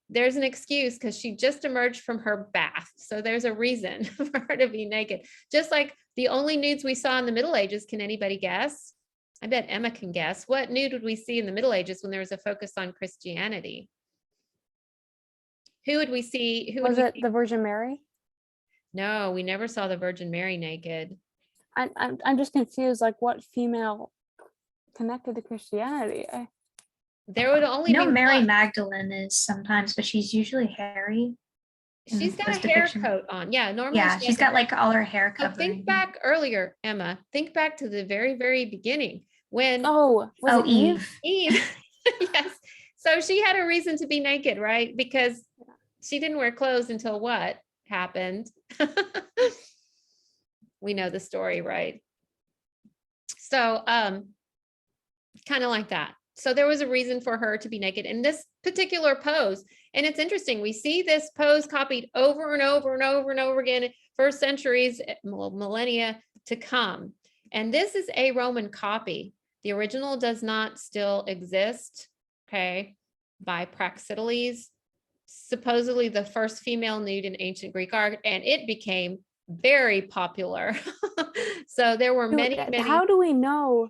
There's an excuse because she just emerged from her bath. So there's a reason for her to be naked. Just like the only nudes we saw in the Middle Ages, can anybody guess? I bet Emma can guess. What nude would we see in the Middle Ages when there was a focus on Christianity? Who would we see? Was it the Virgin Mary? No, we never saw the Virgin Mary naked. I'm just confused. Like, what female connected to Christianity? There would only be Mary one. Magdalene is sometimes, but she's usually hairy. in She's got a this hair depiction. coat on. Yeah, normally. Yeah, she she's has a got hair- like all her hair So covered. think back earlier, Emma. Think back to the very, very beginning when Oh, was Oh, it Eve? Eve. Yes. So she had a reason to be naked, right? Because she didn't wear clothes until what happened? We know the story, right? So, kind of like that. So there was a reason for her to be naked in this particular pose. And it's interesting. We see this pose copied over and over and over and over again for centuries, millennia to come. And this is a Roman copy. The original does not still exist, okay, by Praxiteles, supposedly the first female nude in ancient Greek art, and it became very popular. So there were many. How do we know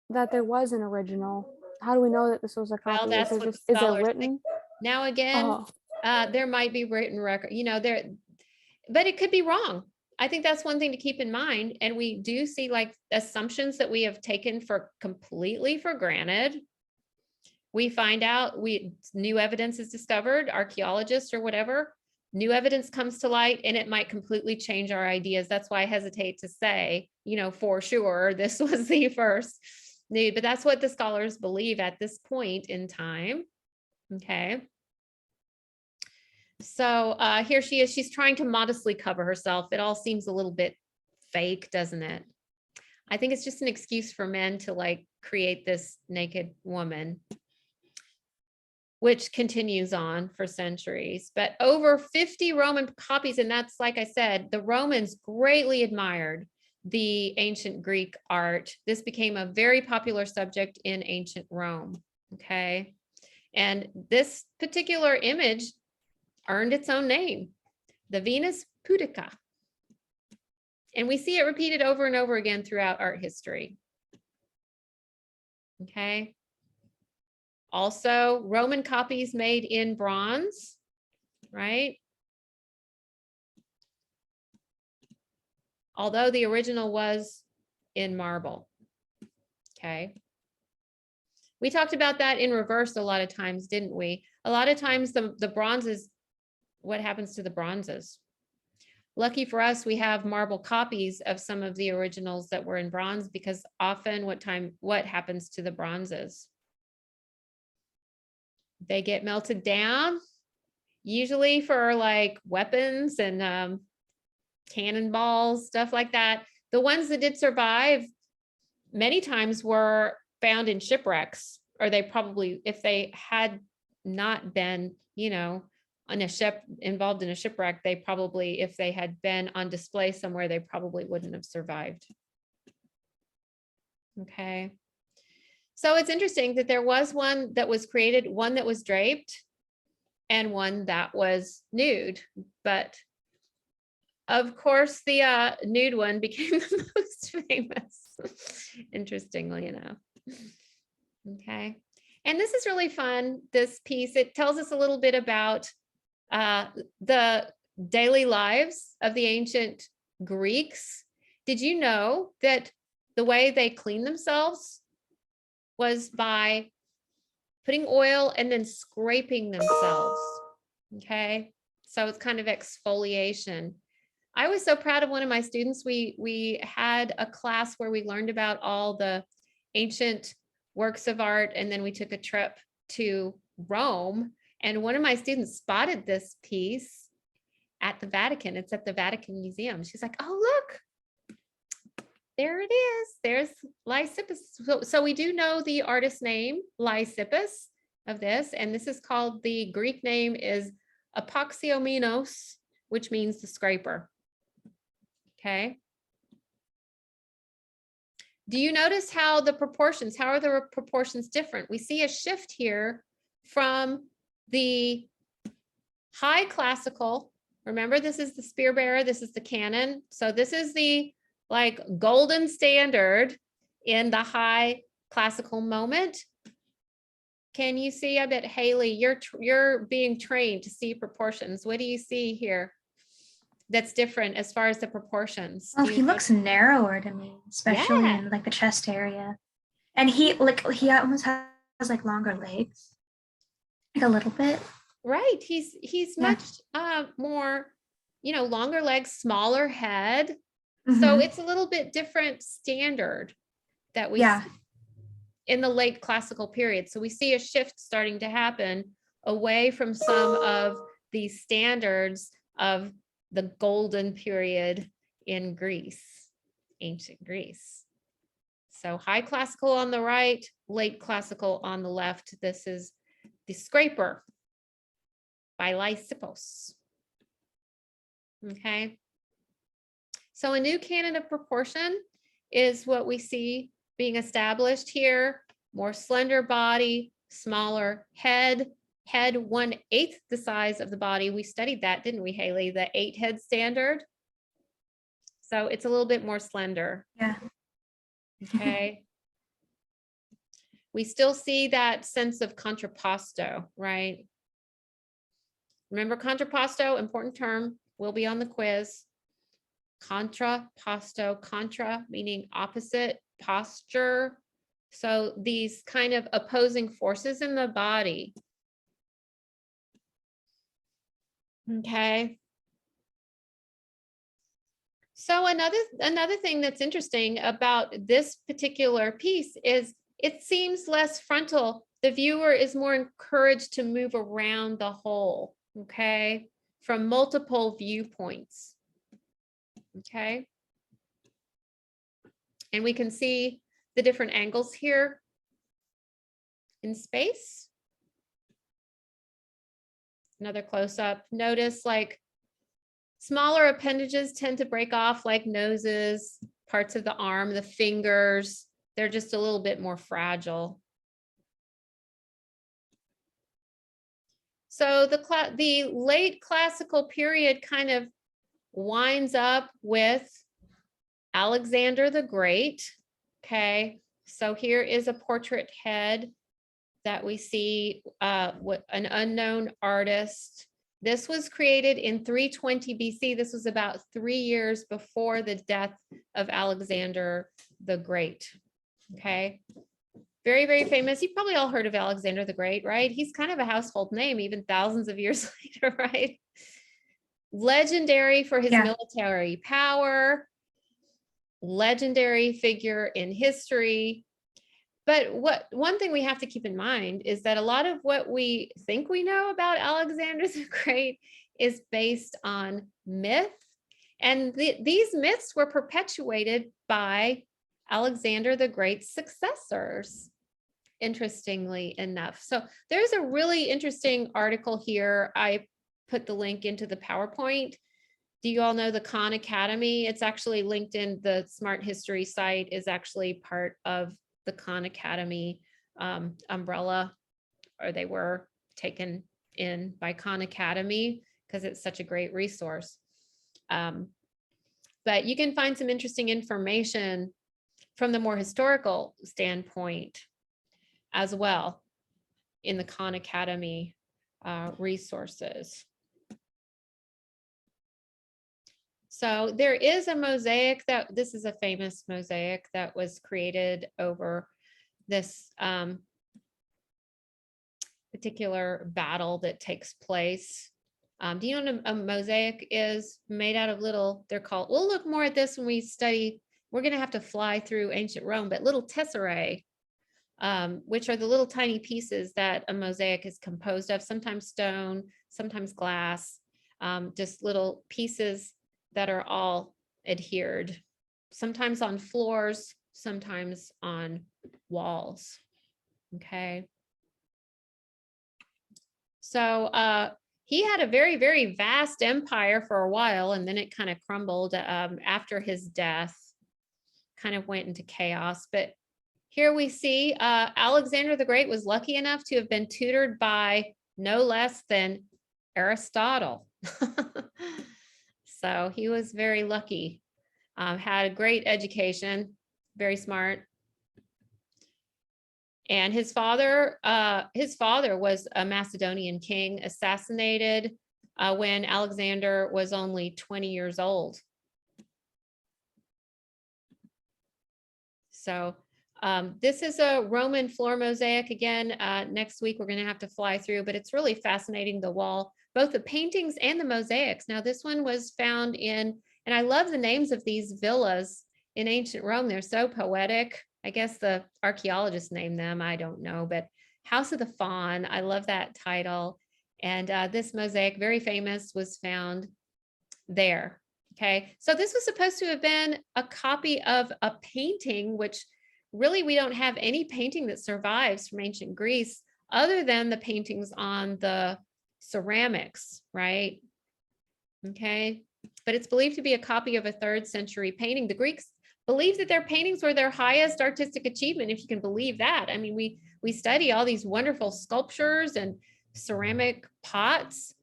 that there was an original? How do we know that this was a copy? Well, that's is, what is it scholars think. written? Now again, Oh, there might be written record, there, but it could be wrong. I think that's one thing to keep in mind. And we do see like assumptions that we have taken for completely for granted. We find out new evidence is discovered, archaeologists or whatever, new evidence comes to light and it might completely change our ideas. That's why I hesitate to say, for sure, this was the first nude, but that's what the scholars believe at this point in time. Okay. So here she is. She's trying to modestly cover herself. It all seems a little bit fake, doesn't it? I think it's just an excuse for men to like create this naked woman, which continues on for centuries. But over 50 Roman copies, and that's, like I said, the Romans greatly admired the ancient Greek art. This became a very popular subject in ancient Rome, okay? And this particular image earned its own name, the Venus Pudica. And we see it repeated over and over again throughout art history. Okay. Also, Roman copies made in bronze, right? Although the original was in marble. Okay. We talked about that in reverse a lot of times, didn't we? A lot of times the bronzes, what happens to the bronzes? Lucky for us, we have marble copies of some of the originals that were in bronze, because often what happens to the bronzes? They get melted down, usually for like weapons and cannonballs, stuff like that. The ones that did survive many times were found in shipwrecks, or they probably, if they had not been, on a ship, involved in a shipwreck, they probably, if they had been on display somewhere, they probably wouldn't have survived. Okay. So it's interesting that there was one that was created, one that was draped, and one that was nude. But of course, the nude one became the most famous, interestingly enough. Okay. And this is really fun, this piece. It tells us a little bit about the daily lives of the ancient Greeks. Did you know that the way they clean themselves was by putting oil and then scraping themselves? Okay. So it's kind of exfoliation. I was so proud of one of my students. We had a class where we learned about all the ancient works of art, and then we took a trip to Rome, and one of my students spotted this piece at the Vatican. It's at the Vatican Museum. She's like, oh, look, there it is. There's Lysippus. So we do know the artist name, Lysippus, of this, and this is called, the Greek name is Apoxiomenos, which means the scraper. Okay. Do you notice how the proportions, how are the proportions different? We see a shift here from the high classical. Remember, this is the spear bearer, this is the cannon. So this is the like golden standard in the high classical moment. Can you see? I bet Haley, you're being trained to see proportions. What do you see here that's different as far as the proportions? Well, Do you he know- looks narrower to me, especially Yeah. in like the chest area. And he almost has like longer legs. Like a little bit. Right, he's Yeah. much more, longer legs, smaller head. So Mhm. it's a little bit different standard that we Yeah. see in the late classical period. So we see a shift starting to happen away from some of these standards of the golden period in Greece, ancient Greece. So high classical on the right, late classical on the left. This is the Scraper by Lysippos. Okay. So a new canon of proportion is what we see being established here. More slender body, smaller head, 1/8 the size of the body. We studied that, didn't we, Haley? The 8 head standard. So it's a little bit more slender. Yeah. Okay. We still see that sense of contrapposto, right? Remember contrapposto, important term, will be on the quiz. Contrapposto, contra meaning opposite, posture. So these kind of opposing forces in the body. Okay. So another thing that's interesting about this particular piece is it seems less frontal. The viewer is more encouraged to move around the whole, okay, from multiple viewpoints. Okay. And we can see the different angles here in space. Another close up. Notice like smaller appendages tend to break off, like noses, parts of the arm, the fingers. They're just a little bit more fragile. So the late classical period kind of winds up with Alexander the Great. Okay, so here is a portrait head that we see with an unknown artist. This was created in 320 BC. This was about 3 years before the death of Alexander the Great. Okay, very, very famous. You've probably all heard of Alexander the Great, right? He's kind of a household name, even thousands of years later, right? Legendary for his Yeah. military power, legendary figure in history. But one thing we have to keep in mind is that a lot of what we think we know about Alexander the Great is based on myth. And these myths were perpetuated by Alexander the Great's successors, interestingly enough. So there's a really interesting article here. I put the link into the PowerPoint. Do you all know the Khan Academy? It's actually linked in the Smart History site, is actually part of the Khan Academy umbrella, or they were taken in by Khan Academy because it's such a great resource. But you can find some interesting information from the more historical standpoint as well in the Khan Academy resources. So there is a mosaic that, this is a famous mosaic that was created over this particular battle that takes place. Do you know what a mosaic is? Made out of little, they're called, we'll look more at this when we study, we're gonna have to fly through ancient Rome, but little tesserae, which are the little tiny pieces that a mosaic is composed of, sometimes stone, sometimes glass, just little pieces that are all adhered, sometimes on floors, sometimes on walls. Okay. So he had a very, very vast empire for a while, and then it kind of crumbled after his death, kind of went into chaos. But here we see Alexander the Great was lucky enough to have been tutored by no less than Aristotle. So he was very lucky, had a great education, very smart. And his father was a Macedonian king, assassinated when Alexander was only 20 years old. So this is a Roman floor mosaic. Again, next week we're going to have to fly through, but it's really fascinating, the wall, both the paintings and the mosaics. Now this one was found in, and I love the names of these villas in ancient Rome. They're so poetic. I guess the archaeologists named them, I don't know, but House of the Faun, I love that title. And this mosaic, very famous, was found there. Okay, so this was supposed to have been a copy of a painting, which really we don't have any painting that survives from ancient Greece other than the paintings on the ceramics, right? Okay, but it's believed to be a copy of a 3rd century painting. The Greeks believed that their paintings were their highest artistic achievement, if you can believe that. I mean, we study all these wonderful sculptures and ceramic pots.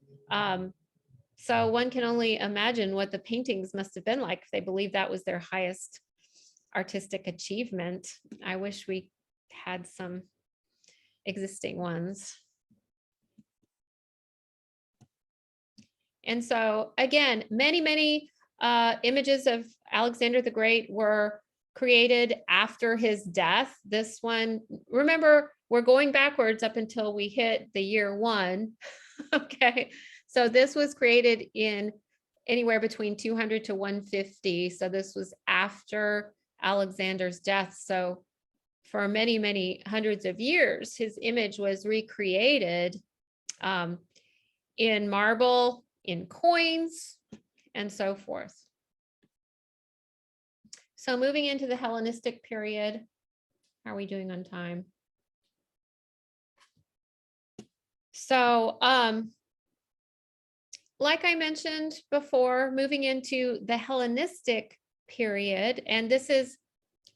So one can only imagine what the paintings must have been like if they believed that was their highest artistic achievement. I wish we had some existing ones. And so again, many images of Alexander the Great were created after his death. This one, remember, we're going backwards up until we hit the year 1. Okay, so this was created in anywhere between 200 to 150. So this was after Alexander's death. So for many hundreds of years, his image was recreated in marble, in coins, and so forth. So moving into the Hellenistic period, how are we doing on time? So like I mentioned before, moving into the Hellenistic period, and this is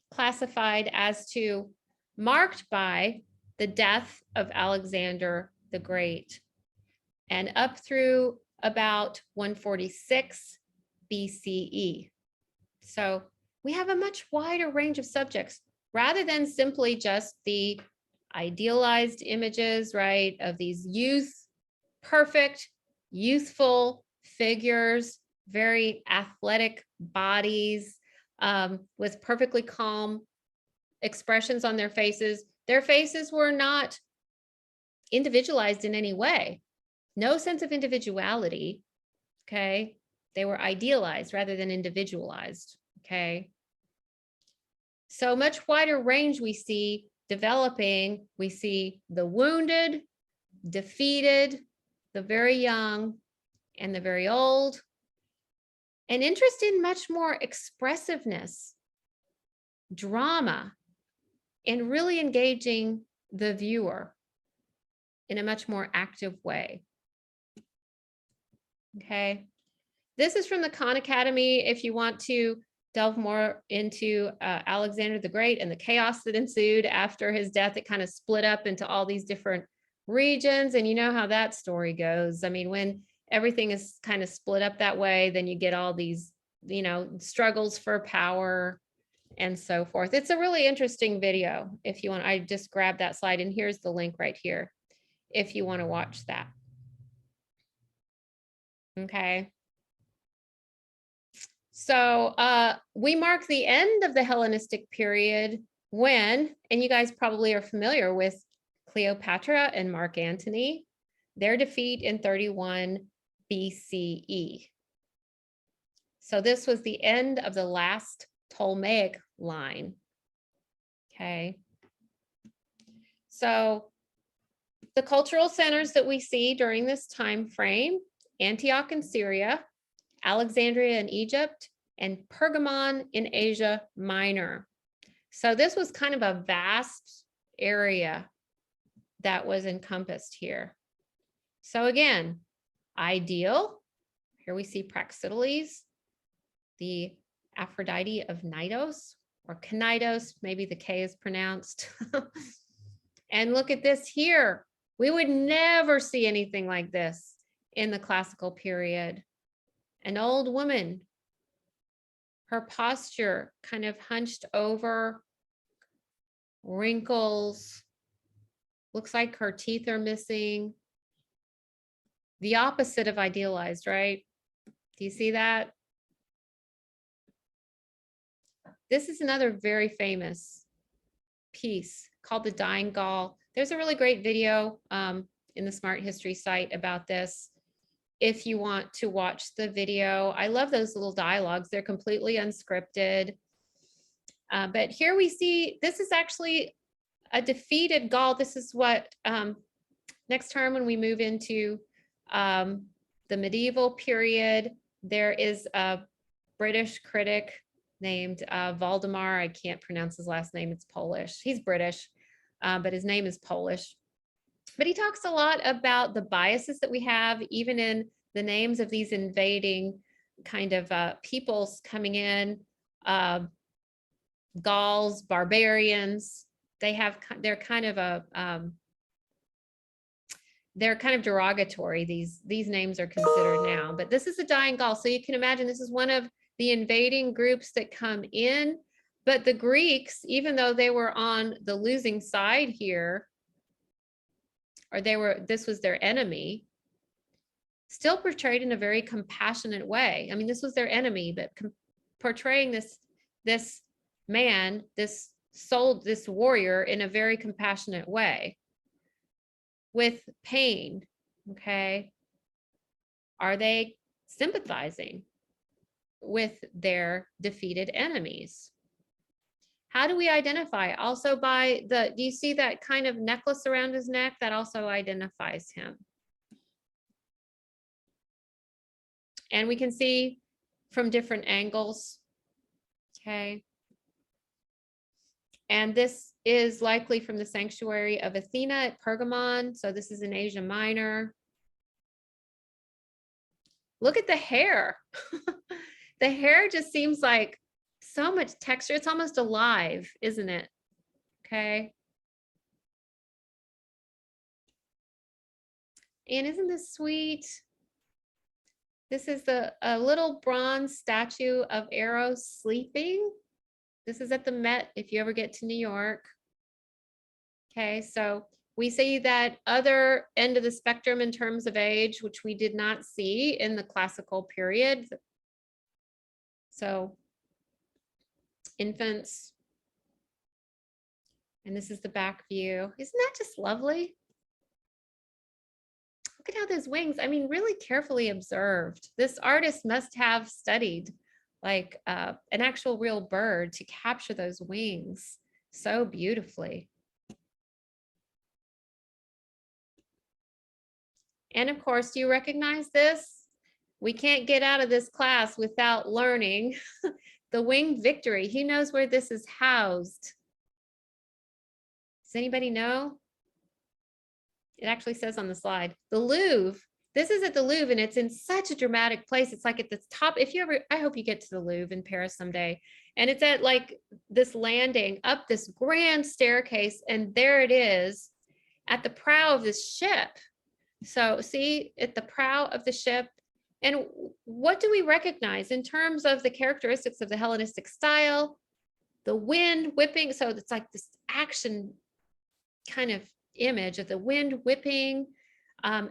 classified as to marked by the death of Alexander the Great and up through about 146 BCE. So we have a much wider range of subjects rather than simply just the idealized images, right, of these perfect, youthful figures, very athletic bodies, with perfectly calm expressions on their faces. Their faces were not individualized in any way. No sense of individuality, okay? They were idealized rather than individualized, okay? So much wider range we see developing. We see the wounded, defeated, the very young, and the very old. An interest in much more expressiveness, drama, and really engaging the viewer in a much more active way. Okay. This is from the Khan Academy. If you want to delve more into Alexander the Great and the chaos that ensued after his death, it kind of split up into all these different regions. And you know how that story goes. I mean, when everything is kind of split up that way, then you get all these, you know, struggles for power and so forth. It's a really interesting video. If you want, I just grabbed that slide and here's the link right here if you want to watch that. Okay. So we mark the end of the Hellenistic period when, and you guys probably are familiar with Cleopatra and Mark Antony, their defeat in 31 BCE. So this was the end of the last Ptolemaic line. Okay. So the cultural centers that we see during this time frame, Antioch in Syria, Alexandria in Egypt, and Pergamon in Asia Minor. So this was kind of a vast area that was encompassed here. So again, ideal. Here we see Praxiteles, the Aphrodite of Knidos, or Knidos, maybe the K is pronounced. And look at this here. We would never see anything like this in the classical period. An old woman, her posture kind of hunched over, wrinkles, looks like her teeth are missing. The opposite of idealized, right? Do you see that? This is another very famous piece called The Dying Gaul. There's a really great video in the Smart History site about this. If you want to watch the video, I love those little dialogues. They're completely unscripted. But here we see, this is actually a defeated Gaul. This is what next term when we move into the medieval period, there is a British critic named Valdemar. I can't pronounce his last name. It's Polish. He's British, but his name is Polish. But he talks a lot about the biases that we have, even in the names of these invading kind of peoples coming in, Gauls, barbarians. They're kind of derogatory. These names are considered now, but this is a dying Gaul. So you can imagine this is one of the invading groups that come in, but the Greeks, even though they were on the losing side here, or this was their enemy, still portrayed in a very compassionate way. I mean, this was their enemy, but portraying this man, this warrior in a very compassionate way with pain. Okay. Are they sympathizing with their defeated enemies? How do we identify? Also by do you see that kind of necklace around his neck? That also identifies him. And we can see from different angles. Okay. And this is likely from the sanctuary of Athena at Pergamon. So this is in Asia Minor. Look at the hair. The hair just seems like so much texture. It's almost alive, isn't it? Okay. And isn't this sweet? This is a little bronze statue of Eros sleeping. This is at the Met if you ever get to New York. Okay, so we see that other end of the spectrum in terms of age, which we did not see in the classical period. So infants. And this is the back view. Isn't that just lovely? Look at how those wings, I mean, really carefully observed. This artist must have studied like an actual real bird to capture those wings so beautifully. And of course, do you recognize this? We can't get out of this class without learning the Winged Victory. Who knows where this is housed? Does anybody know? It actually says on the slide, the Louvre. This is at the Louvre and it's in such a dramatic place. It's like at the top. If you ever, I hope you get to the Louvre in Paris someday. And it's at like this landing up this grand staircase. And there it is at the prow of this ship. So see at the prow of the ship. And what do we recognize in terms of the characteristics of the Hellenistic style? The wind whipping. So it's like this action kind of image of the wind whipping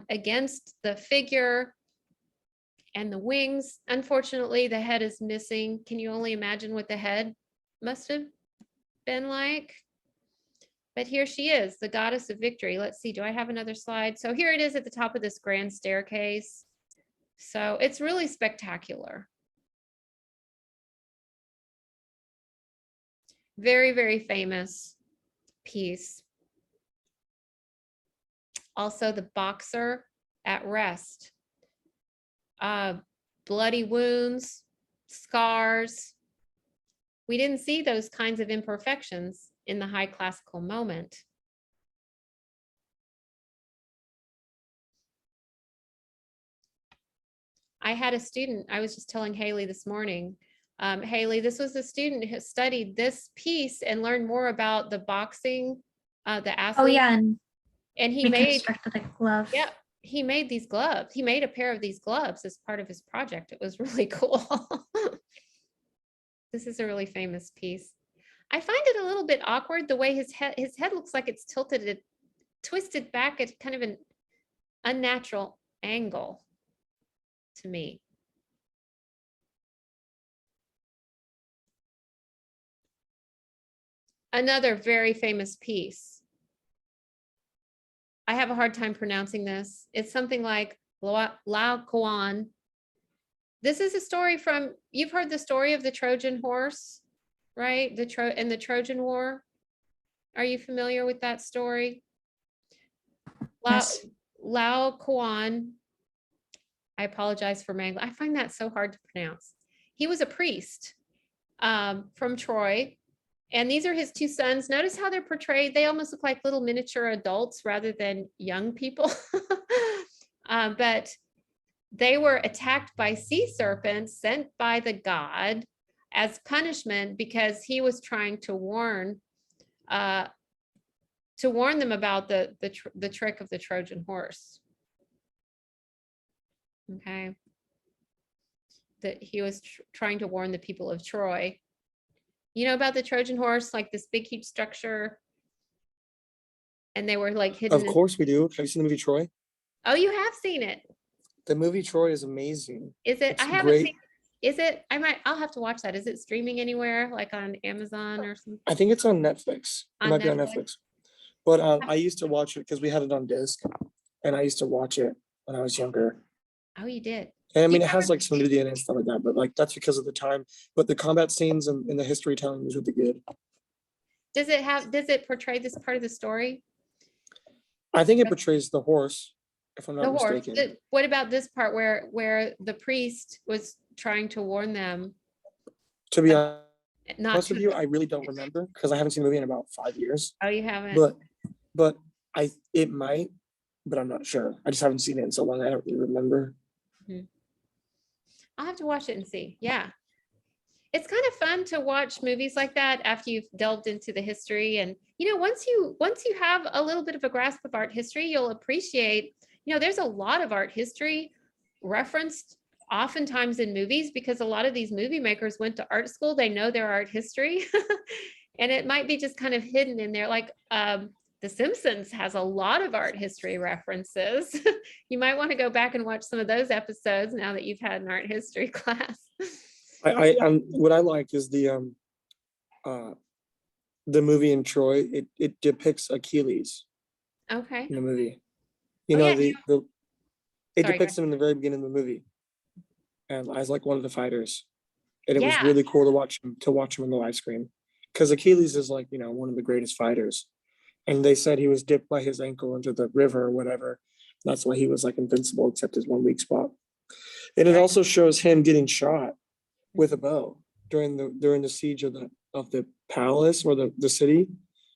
against the figure and the wings. Unfortunately, the head is missing. Can you only imagine what the head must have been like? But here she is, the goddess of victory. Let's see, do I have another slide? So here it is at the top of this grand staircase. So it's really spectacular. Very, very famous piece. Also the boxer at rest. Bloody wounds, scars. We didn't see those kinds of imperfections in the high classical moment. I had a student, I was just telling Haley this morning, Haley, this was a student who studied this piece and learned more about the boxing, the athlete. Oh yeah, And he made, reconstructed the glove. yeah, he made these gloves. He made a pair of these gloves as part of his project. It was really cool. This is a really famous piece. I find it a little bit awkward the way his head looks like it's tilted, twisted back at kind of an unnatural angle to me. Another very famous piece. I have a hard time pronouncing this. It's something like Laocoon. This is a story from, you've heard the story of the Trojan horse, right? In the Trojan War. Are you familiar with that story? Yes. Laocoon. I apologize for mangling. I find that so hard to pronounce. He was a priest from Troy. And these are his two sons. Notice how they're portrayed. They almost look like little miniature adults rather than young people. But they were attacked by sea serpents sent by the god as punishment because he was trying to warn them about the trick of the Trojan horse. Okay. That he was trying to warn the people of Troy. You know about the Trojan horse, like this big, huge structure? And they were like hidden. Of course we do. Have you seen the movie Troy? Oh, you have seen it. The movie Troy is amazing. Is it? It's I haven't great. seen. Is it? I'll have to watch that. Is it streaming anywhere, like on Amazon or something? I think it's on Netflix. It On might be on Netflix? Netflix. But I used to watch it because we had it on disc, and I used to watch it when I was younger. Oh, you did. And I You mean, it has never- like some nudity in it and stuff like that, but like that's because of the time. But the combat scenes and the history telling was really good. Does it portray this part of the story? I think it portrays the horse, if I'm The not horse. mistaken. What about this part where the priest was trying to warn them To be honest not with to? you, I really don't remember because I haven't seen the movie in about 5 years. Oh, you haven't? But it might, but I'm not sure. I just haven't seen it in so long. I don't really remember. I'll have to watch it and see. Yeah. It's kind of fun to watch movies like that after you've delved into the history. And, once you have a little bit of a grasp of art history, you'll appreciate, there's a lot of art history referenced oftentimes in movies because a lot of these movie makers went to art school. They know their art history and it might be just kind of hidden in there. Like The Simpsons has a lot of art history references. You might want to go back and watch some of those episodes now that you've had an art history class. What I like is the movie in Troy. It depicts Achilles Okay. in the movie. Oh, yeah, It Sorry, go depicts him in the very beginning of the movie, and as like one of the fighters, and it was Yeah. really cool to watch him on the live screen because Achilles is like one of the greatest fighters, and they said he was dipped by his ankle into the river or whatever. That's why he was like invincible except his one weak spot, and it Right. also shows him getting shot with a bow during the siege of the palace or the city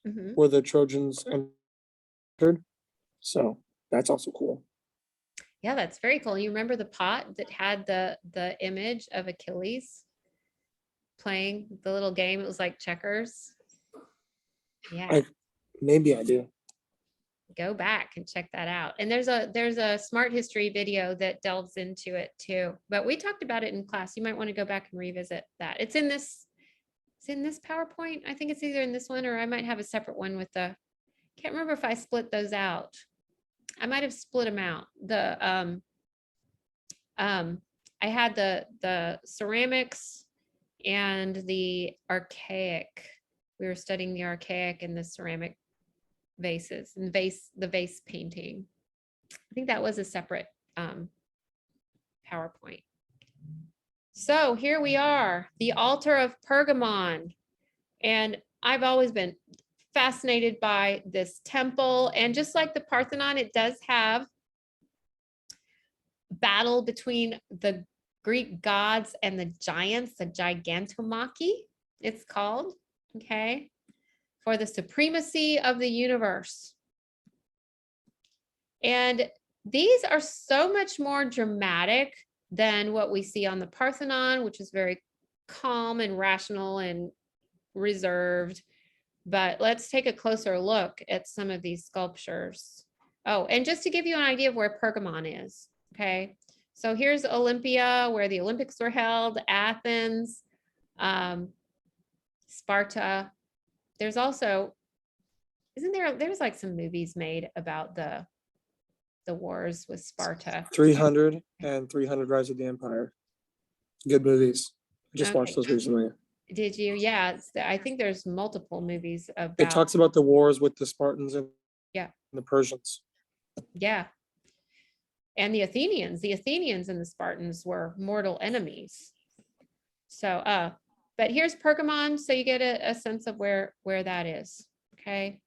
Mhm. where the Trojans entered. So that's also cool. Yeah, that's very cool. You remember the pot that had the image of Achilles playing the little game? It was like checkers. Yeah, Maybe I do. go back and check that out. And there's a smart history video that delves into it too. But we talked about it in class. You might want to go back and revisit that. It's in this PowerPoint. I think it's either in this one or I might have a separate one with the, can't remember if I split those out. I might have split them out. I had the ceramics and the archaic. We were studying the archaic and the ceramic vases and the vase painting. I think that was a separate PowerPoint. So here we are, the altar of Pergamon. And I've always been fascinated by this temple. And just like the Parthenon, it does have battle between the Greek gods and the giants, the Gigantomachy, it's called, okay, for the supremacy of the universe. And these are so much more dramatic than what we see on the Parthenon, which is very calm and rational and reserved. But let's take a closer look at some of these sculptures. Oh, and just to give you an idea of where Pergamon is, okay? So here's Olympia, where the Olympics were held, Athens, Sparta. There's also, there's like some movies made about the wars with Sparta. 300 and 300 Rise of the Empire. Good movies. Just watched Okay. those recently. Did you? Yeah, I think there's multiple movies It about, talks about the wars with the Spartans and Yeah. the Persians. yeah. And the Athenians and the Spartans were mortal enemies. So, but here's Pergamon, so you get a sense of where that is, okay?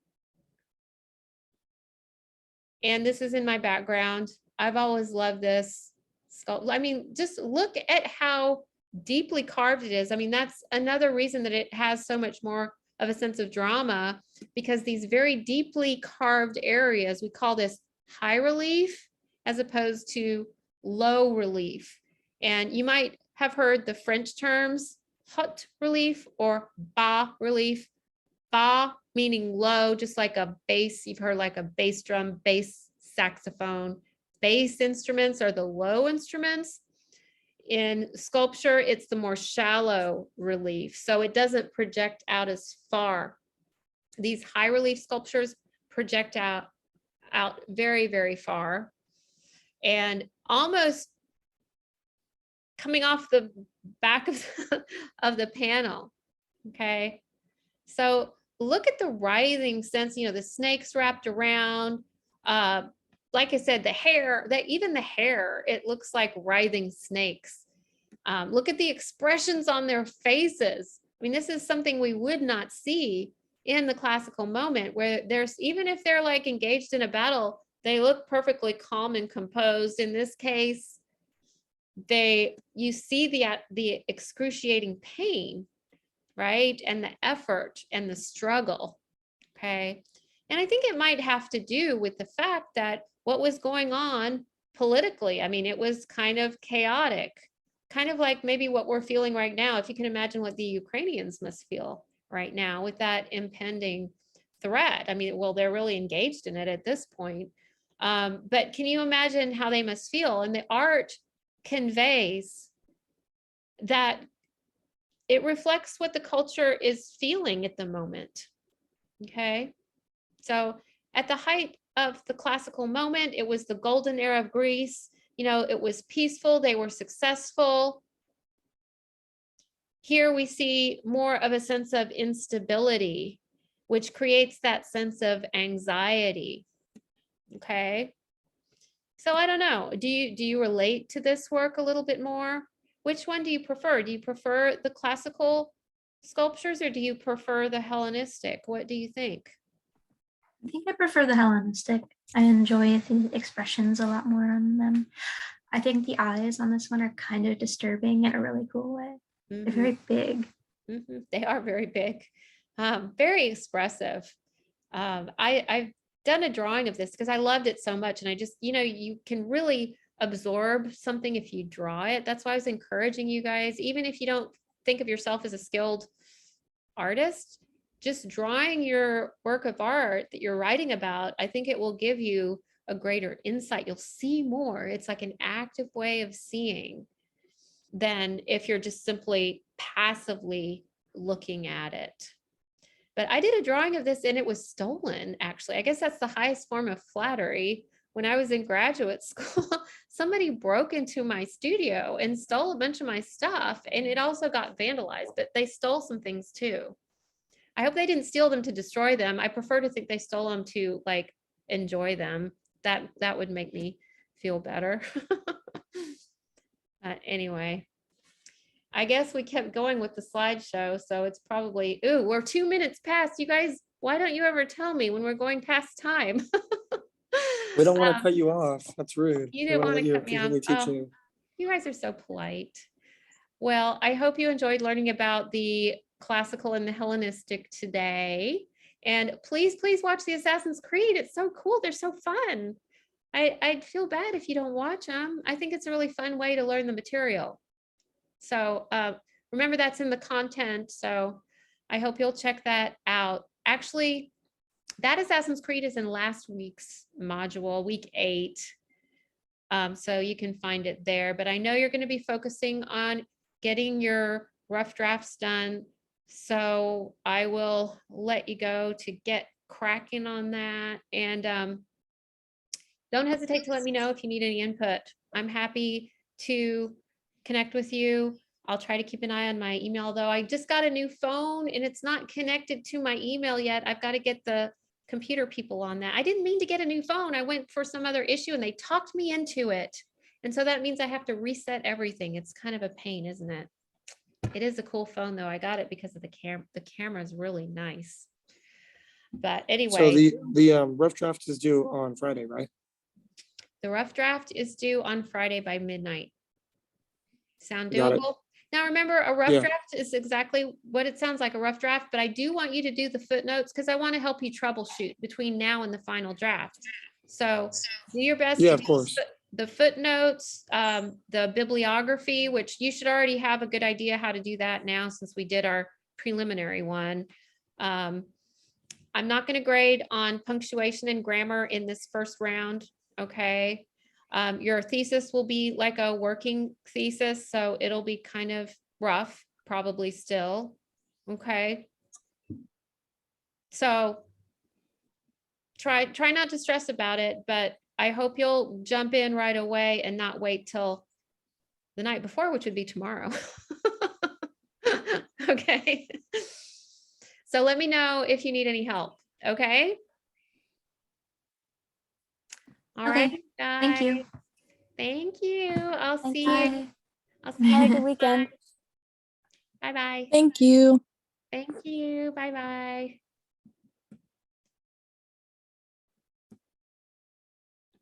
And this is in my background. I've always loved this sculpture. I mean, just look at how deeply carved it is. I mean, that's another reason that it has so much more of a sense of drama, because these very deeply carved areas, we call this high relief as opposed to low relief. And you might have heard the French terms haute relief or bas relief. Bas meaning low, just like a bass. You've heard like a bass drum, bass saxophone. Bass instruments are the low instruments. In sculpture, it's the more shallow relief. So it doesn't project out as far. These high relief sculptures project out very, very far. And almost coming off the back of the panel, okay? So look at the writhing sense, you know, the snakes wrapped around. Like I said, the hair, even the hair, it looks like writhing snakes. Look at the expressions on their faces. I mean, this is something we would not see in the classical moment, where there's, even if they're like engaged in a battle, they look perfectly calm and composed. In this case, you see the excruciating pain, right? And the effort and the struggle, okay? And I think it might have to do with the fact that what was going on politically, I mean, it was kind of chaotic, kind of like maybe what we're feeling right now. If you can imagine what the Ukrainians must feel right now with that impending threat. I mean, well, they're really engaged in it at this point. But can you imagine how they must feel? And the art conveys that it reflects what the culture is feeling at the moment, okay? So at the height of the classical moment, it was the golden era of Greece. You know, it was peaceful, they were successful. Here we see more of a sense of instability, which creates that sense of anxiety, okay? So I don't know, do you relate to this work a little bit more? Which one do you prefer? Do you prefer the classical sculptures or do you prefer the Hellenistic? What do you think? I think I prefer the Hellenistic. I enjoy the expressions a lot more on them. I think the eyes on this one are kind of disturbing in a really cool way. They're Mhm, very big. mhm. They are very big, very expressive. I've done a drawing of this because I loved it so much. And I just, you know, you can really absorb something if you draw it. That's why I was encouraging you guys, even if you don't think of yourself as a skilled artist, just drawing your work of art that you're writing about, I think it will give you a greater insight. You'll see more. It's like an active way of seeing than if you're just simply passively looking at it. But I did a drawing of this and it was stolen, actually. I guess that's the highest form of flattery. When I was in graduate school, somebody broke into my studio and stole a bunch of my stuff, and it also got vandalized, but they stole some things too. I hope they didn't steal them to destroy them. I prefer to think they stole them to like enjoy them. That would make me feel better. Anyway, I guess we kept going with the slideshow, so it's probably, ooh, we're 2 minutes past. You guys, why don't you ever tell me when we're going past time? We don't want to cut you off. That's rude. You We didn't wanna want let to you cut me off. continue Oh, teaching. you guys are so polite. Well, I hope you enjoyed learning about the classical and the Hellenistic today. And please, please watch the Assassin's Creed. It's so cool. They're so fun. I'd feel bad if you don't watch them. I think it's a really fun way to learn the material. So remember, that's in the content. So I hope you'll check that out. Actually, that Assassin's Creed is in last week's module, week 8. So you can find it there. But I know you're going to be focusing on getting your rough drafts done. So I will let you go to get cracking on that. And don't hesitate to let me know if you need any input. I'm happy to connect with you. I'll try to keep an eye on my email, though. I just got a new phone and it's not connected to my email yet. I've got to get the computer people on that. I didn't mean to get a new phone. I went for some other issue and they talked me into it. And so that means I have to reset everything. It's kind of a pain, isn't it? It is a cool phone, though. I got it because of the camera. The camera is really nice. But anyway. So the rough draft is due on Friday, right? The rough draft is due on Friday by midnight. Sound Got it. doable? Now, remember, a rough Yeah. draft is exactly what it sounds like, a rough draft, but I do want you to do the footnotes because I want to help you troubleshoot between now and the final draft. So do your best. Yeah, to of do course. The footnotes, the bibliography, which you should already have a good idea how to do that now since we did our preliminary one. I'm not going to grade on punctuation and grammar in this first round, okay? Your thesis will be like a working thesis, so it'll be kind of rough, probably still, okay? So try not to stress about it, but I hope you'll jump in right away and not wait till the night before, which would be tomorrow. Okay. So let me know if you need any help, okay? All Okay, right, guys. thank you. Thank you. I'll Thank see you. you. I'll see Have a you. good weekend. Bye-bye. Thank you. Thank you. Bye-bye.